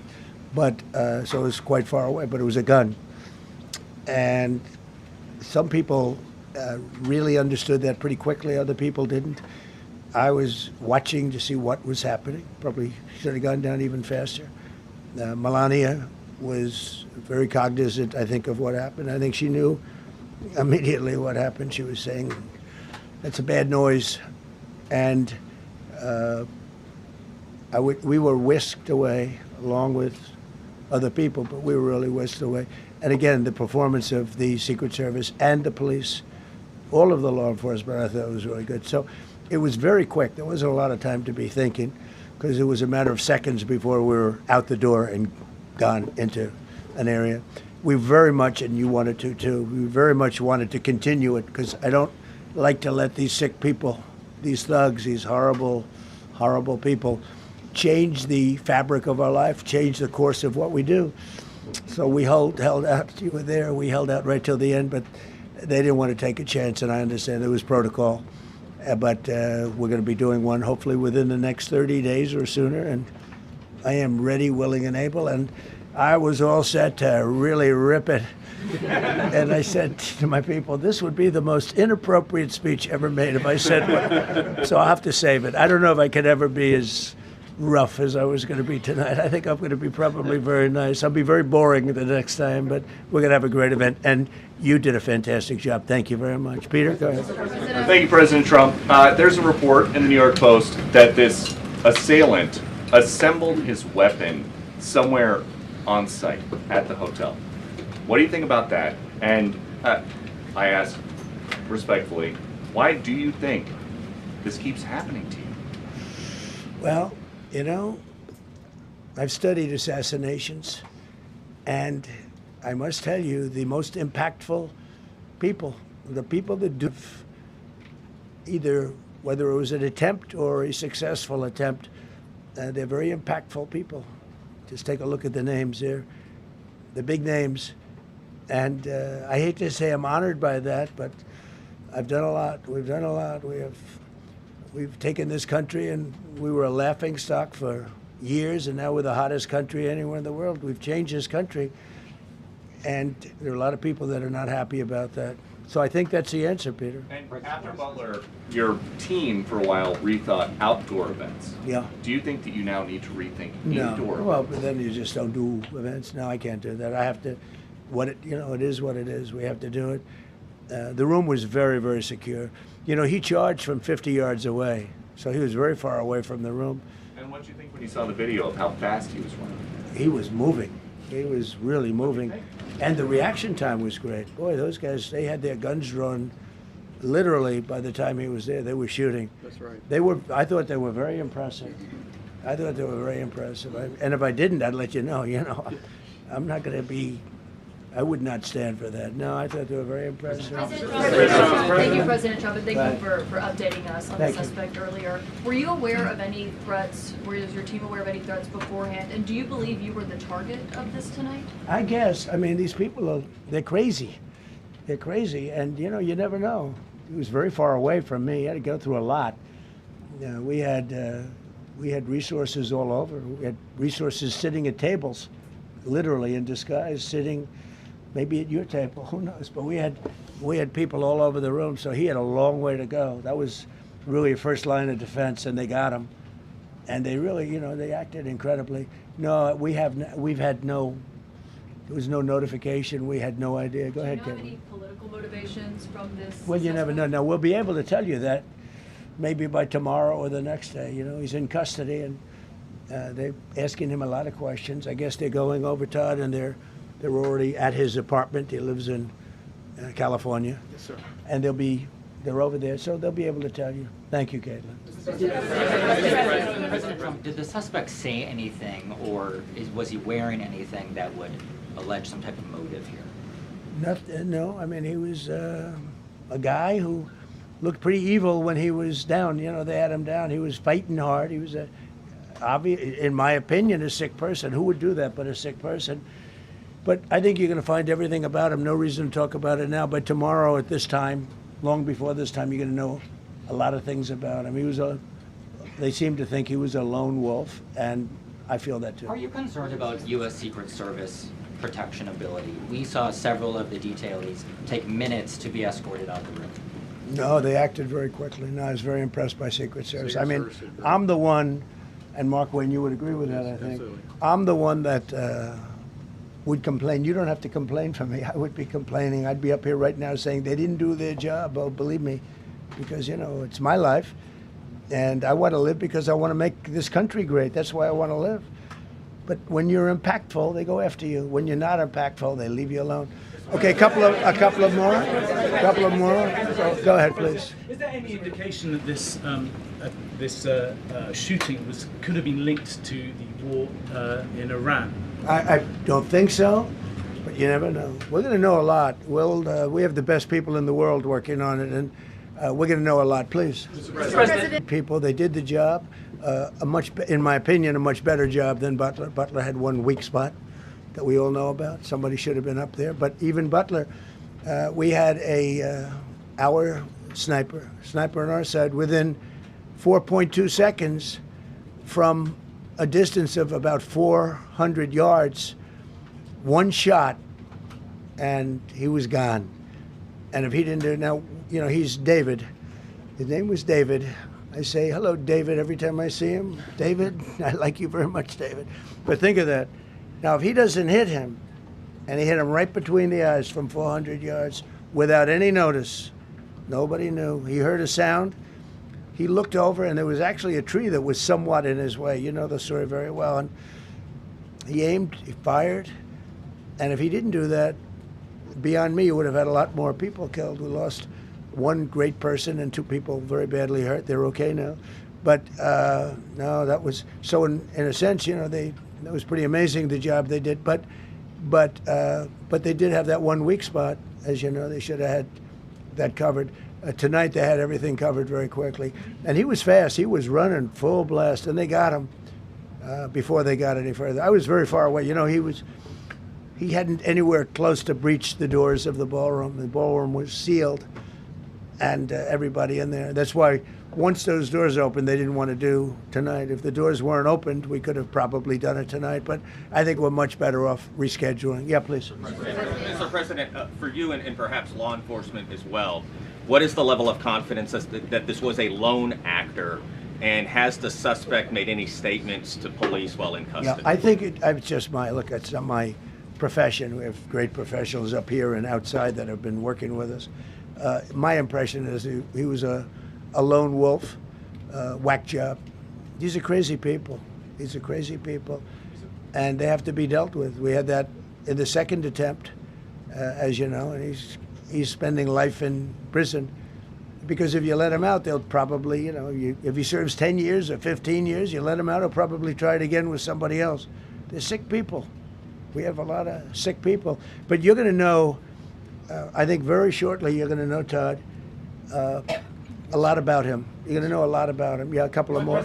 But, so it was quite far away, but it was a gun. And some people really understood that pretty quickly, other people didn't. I was watching to see what was happening. Probably should have gone down even faster. Melania was very cognizant, I think, of what happened. I think she knew immediately what happened. She was saying, "That's a bad noise," and we were whisked away along with other people, but we were really whisked away. And again, the performance of the Secret Service and the police, all of the law enforcement, I thought was really good. So it was very quick. There wasn't a lot of time to be thinking, because it was a matter of seconds before we were out the door and gone into an area. We very much, and you wanted to too, we very much wanted to continue it, because I don't like to let these sick people, these thugs, these horrible, horrible people, change the fabric of our life, change the course of what we do. So we held out. You were there. We held out right till the end, but they didn't want to take a chance, and I understand there was protocol. But we're going to be doing one hopefully within the next 30 days or sooner, and I am ready, willing, and able. And I was all set to really rip it. And I said to my people, this would be the most inappropriate speech ever made if I said one. So I'll have to save it. I don't know if I could ever be as rough as I was going to be tonight. I think I'm going to be probably very nice. I'll be very boring the next time, but we're going to have a great event. And you did a fantastic job. Thank you very much. Peter, go ahead. Thank you, President Trump. There's a report in the New York Post that this assailant assembled his weapon somewhere on site at the hotel. What do you think about that? And I ask respectfully, why do you think this keeps happening to you? Well, you know, I've studied assassinations, and I must tell you, the most impactful people, the people that do either, whether it was an attempt or a successful attempt, they're very impactful people. Just take a look at the names there, the big names. And I hate to say I'm honored by that, but I've done a lot. We've done a lot. We've taken this country, and we were a laughingstock for years, and now we're the hottest country anywhere in the world. We've changed this country, and there are a lot of people that are not happy about that. So I think that's the answer, Peter. And after Butler, your team for a while rethought outdoor events. Yeah. Do you think that you now need to rethink No. indoor Well, events? but then you just don't do events. No, I can't do that. I have to, it is what it is. We have to do it. The room was very, very secure. You know, he charged from 50 yards away, so he was very far away from the room. And what did you think when you saw the video of how fast he was running? He was moving. He was really moving. And the reaction time was great. Boy, those guys, they had their guns drawn literally, by the time he was there, they were shooting. That's right. I thought they were very impressive. And if I didn't, I'd let you know, I'm not going to be, I would not stand for that. No, I thought they were very impressive. Thank you, President Trump, and thank you for updating us on the Thank you. suspect earlier. Were you aware of any threats? Was your team aware of any threats beforehand? And do you believe you were the target of this tonight? I guess. I mean, these people they're crazy. They're crazy, and you never know. He was very far away from me. He had to go through a lot. We had resources all over. We had resources sitting at tables, literally in disguise, sitting maybe at your table, who knows? But we had people all over the room, so he had a long way to go. That was really a first line of defense, and they got him. And they really, they acted incredibly. No, there was no notification. We had no idea. Go ahead, Do you know Kevin. any political motivations from this? Well, you never know. Now, we'll be able to tell you that maybe by tomorrow or the next day. He's in custody, and they're asking him a lot of questions. I guess they're going over, Todd, and they're already at his apartment. He lives in California. Yes, sir. And they're over there, so they'll be able to tell you. Thank you, Caitlin. President Trump, did the suspect say anything, or was he wearing anything that would allege some type of motive here? No, I mean, he was a guy who looked pretty evil when he was down. They had him down. He was fighting hard. He was, in my opinion, a sick person. Who would do that but a sick person? But I think you're going to find everything about him. No reason to talk about it now. But tomorrow at this time, long before this time, you're going to know a lot of things about him. They seem to think he was a lone wolf, and I feel that too. Are you concerned about U.S. Secret Service protection ability? We saw several of the detailees take minutes to be escorted out the room. No, they acted very quickly. No, I was very impressed by Secret Service. I mean, I'm the one, and Mark Wayne, you would agree with that, I think. Absolutely. I'm the one that would complain. You don't have to complain for me. I would be complaining. I'd be up here right now saying they didn't do their job. Oh, believe me, because, it's my life, and I want to live because I want to make this country great. That's why I want to live. But when you're impactful, they go after you. When you're not impactful, they leave you alone. Okay, a couple of more. Go ahead, please. Is there any indication that this shooting could have been linked to the war in Iran? I don't think so, but you never know. We're going to know a lot. We have the best people in the world working on it, and we're going to know a lot. Please. Mr. President. People, they did the job. In my opinion, a much better job than Butler. Butler had one weak spot that we all know about. Somebody should have been up there. But even Butler, we had our sniper on our side within 4.2 seconds from a distance of about 400 yards, one shot, and he was gone. And if he didn't do it, now, he's David. His name was David. I say, hello, David, every time I see him. David, I like you very much, David. But think of that. Now, if he doesn't hit him, and he hit him right between the eyes from 400 yards without any notice, nobody knew. He heard a sound. He looked over, and there was actually a tree that was somewhat in his way. You know the story very well. And he aimed, he fired, and if he didn't do that, beyond me, you would have had a lot more people killed. We lost one great person and two people very badly hurt. They're okay now. But no, that was, so in a sense, that was pretty amazing, the job they did. But they did have that one weak spot. As you know, they should have had that covered. Tonight they had everything covered very quickly. And he was fast. He was running full blast, and they got him before they got any further. I was very far away. He hadn't anywhere close to breach the doors of the ballroom. The ballroom was sealed, and everybody in there. That's why once those doors opened, they didn't want to do tonight. If the doors weren't opened, we could have probably done it tonight, but I think we're much better off rescheduling. Yeah, please. Mr. President, for you and perhaps law enforcement as well, what is the level of confidence that this was a lone actor, and has the suspect made any statements to police while in custody? Yeah, I think it's just it's not my profession. We have great professionals up here and outside that have been working with us. My impression is he was a lone wolf, whack job. These are crazy people. And they have to be dealt with. We had that in the second attempt, as you know, and he's spending life in prison. Because if you let him out, they'll probably, if he serves 10 years or 15 years, you let him out, he'll probably try it again with somebody else. They're sick people. We have a lot of sick people. But you're going to know, I think very shortly, you're going to know, Todd, a lot about him. You're going to know a lot about him. Yeah, a couple of more.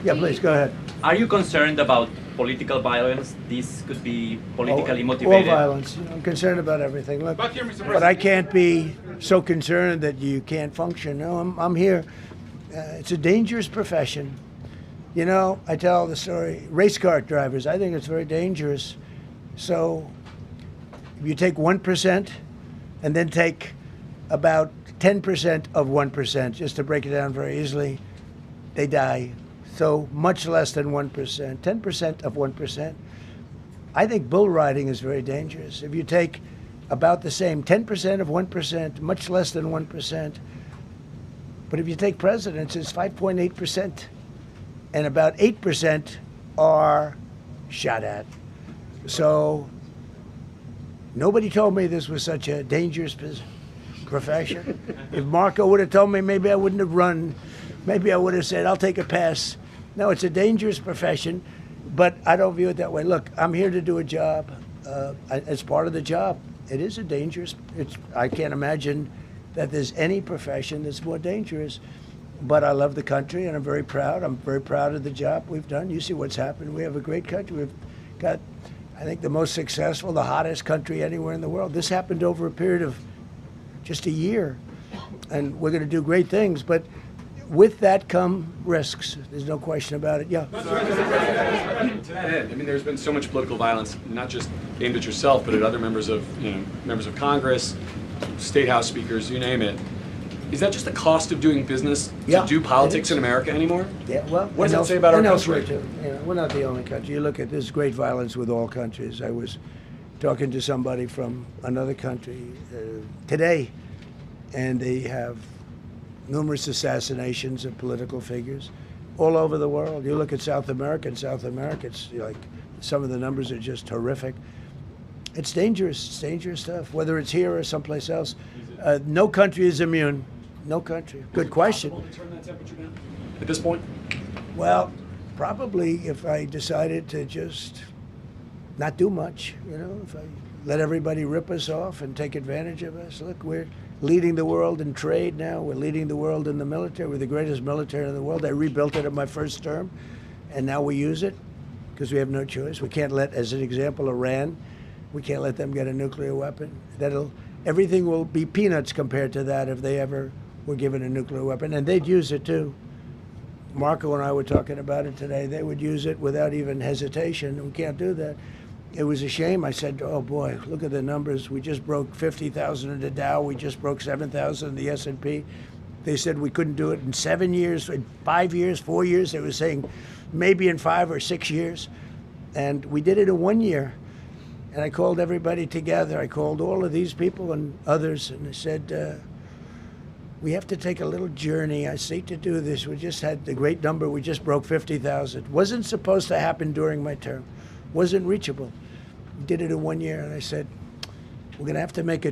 Yeah, please, go ahead. Are you concerned about political violence? This could be politically motivated. All violence. I'm concerned about everything. Look, Back here, Mr. but I President. can't be so concerned that you can't function. No, I'm here. It's a dangerous profession. I tell the story, race car drivers, I think it's very dangerous. So if you take 1% and then take about 10% of 1%, just to break it down very easily, they die. So much less than 1%, 10% of 1%. I think bull riding is very dangerous. If you take about the same, 10% of 1%, much less than 1%. But if you take presidents, it's 5.8%. And about 8% are shot at. So nobody told me this was such a dangerous profession. If Marco would have told me, maybe I wouldn't have run. Maybe I would have said, I'll take a pass. No, it's a dangerous profession, but I don't view it that way. Look, I'm here to do a job. It's part of the job. It is a dangerous, I can't imagine that there's any profession that's more dangerous. But I love the country, and I'm very proud. I'm very proud of the job we've done. You see what's happened. We have a great country. We've got, I think, the most successful, the hottest country anywhere in the world. This happened over a period of just a year, and we're going to do great things. But with that come risks. There's no question about it. Yeah. To that end, there's been so much political violence, not just aimed at yourself, but at other members of Congress, state house speakers, you name it. Is that just the cost of doing business to do politics in America anymore? Yeah, well, what does that say about our country? Elsewhere too. We're not the only country. You look at this great violence with all countries. I was talking to somebody from another country today, and they have numerous assassinations of political figures all over the world. You look at South America, it's like some of the numbers are just horrific. It's dangerous stuff, whether it's here or someplace else. No country is immune. No country. Good question. Is it possible to turn that temperature down at this point? Well, probably if I decided to just not do much, if I let everybody rip us off and take advantage of us. Look, we're leading the world in trade now. We're leading the world in the military. We're the greatest military in the world. I rebuilt it in my first term, and now we use it because we have no choice. We can't let, as an example, Iran, we can't let them get a nuclear weapon. Everything will be peanuts compared to that if they ever were given a nuclear weapon, and they'd use it too. Marco and I were talking about it today. They would use it without even hesitation. We can't do that. It was a shame. I said, oh boy, look at the numbers. We just broke 50,000 in the Dow. We just broke 7,000 in the S&P. They said we couldn't do it in 7 years, in 5 years, 4 years. They were saying maybe in 5 or 6 years. And we did it in 1 year. And I called everybody together. I called all of these people and others, and I said, we have to take a little journey. I see to do this. We just had the great number. We just broke 50,000. Wasn't supposed to happen during my term. Wasn't reachable. We did it in 1 year, and I said, we're going to have to make a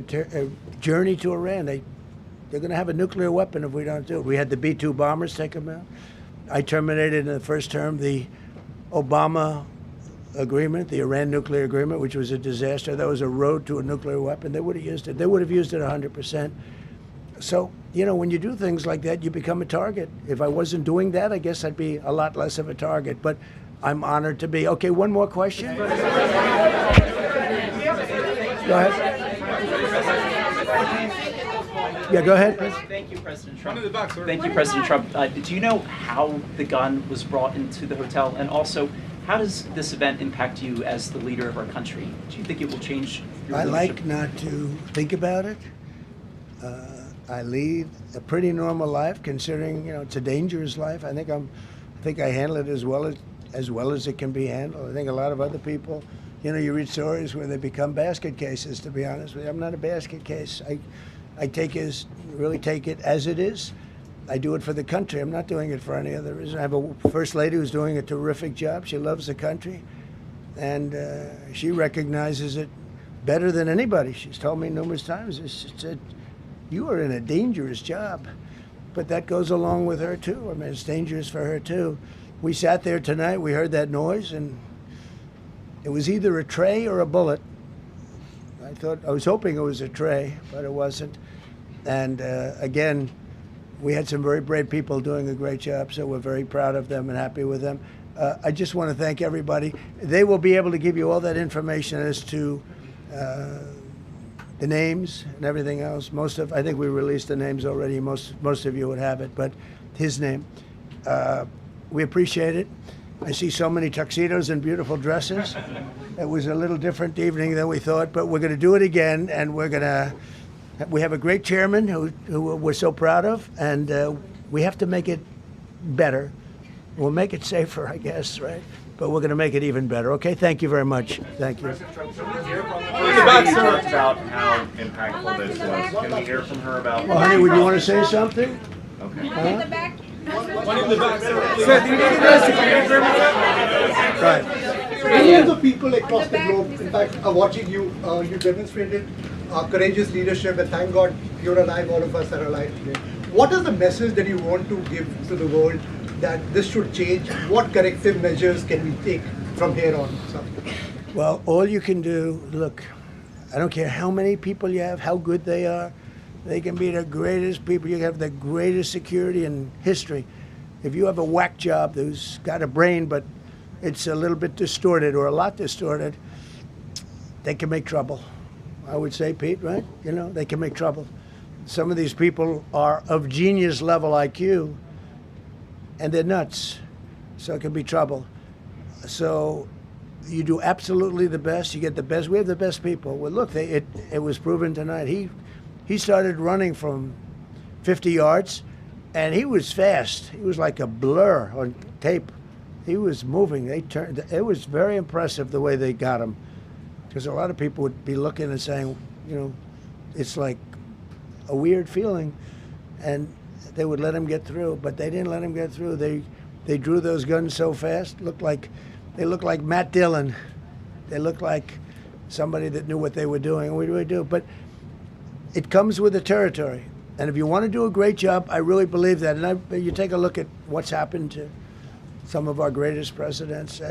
journey to Iran. They're going to have a nuclear weapon if we don't do it. We had the B-2 bombers take them out. I terminated in the first term the Obama agreement, the Iran nuclear agreement, which was a disaster. That was a road to a nuclear weapon. They would have used it. They would have used it 100%. So, when you do things like that, you become a target. If I wasn't doing that, I guess I'd be a lot less of a target. But I'm honored to be. Okay, one more question. Go ahead. Yeah, go ahead. Thank you, President Trump. Thank you, President Trump. Do you know how the gun was brought into the hotel? And also, how does this event impact you as the leader of our country? Do you think it will change your I leadership? like not to think about it. I lead a pretty normal life, considering it's a dangerous life. I think I handle it as well as it can be handled. I think a lot of other people, you read stories where they become basket cases. To be honest with you, I'm not a basket case. I really take it as it is. I do it for the country. I'm not doing it for any other reason. I have a first lady who's doing a terrific job. She loves the country, and she recognizes it better than anybody. She's told me numerous times. She said, you are in a dangerous job. But that goes along with her, too. I mean, it's dangerous for her, too. We sat there tonight, we heard that noise, and it was either a tray or a bullet. I was hoping it was a tray, but it wasn't. And again, we had some very brave people doing a great job, so we're very proud of them and happy with them. I just want to thank everybody. They will be able to give you all that information as to the names and everything else. I think we released the names already. Most of you would have it, but his name. We appreciate it. I see so many tuxedos and beautiful dresses. It was a little different evening than we thought, but we're going to do it again, and we have a great chairman who we're so proud of, and we have to make it better. We'll make it safer, I guess, right? But we're going to make it even better. Okay, thank you very much. Thank you. About how impactful this was. Can we hear from her about? Well, honey, would you want to say something? Okay. One in the back, sir. Right. Millions of people across the globe, in fact, are watching you. You demonstrated courageous leadership, and thank God you're alive. All of us are alive today. What is the message that you want to give to the world that this should change? What corrective measures can we take from here on? So. Well, all you can do, look, I don't care how many people you have, how good they are. They can be the greatest people. You have the greatest security in history. If you have a whack job who's got a brain, but it's a little bit distorted or a lot distorted, they can make trouble. I would say, Pete, right? You know, they can make trouble. Some of these people are of genius level IQ, and they're nuts. So it can be trouble. So you do absolutely the best. You get the best. We have the best people. Well, look, it was proven tonight. He started running from 50 yards, and he was fast. He was like a blur on tape. He was moving. It was very impressive the way they got him, because a lot of people would be looking and saying, you know, it's like a weird feeling, and they would let him get through, but they didn't let him get through. They drew those guns so fast. They looked like Matt Dillon. They looked like somebody that knew what they were doing. We really do, but it comes with the territory. And if you want to do a great job, I really believe that. And you take a look at what's happened to some of our greatest presidents, and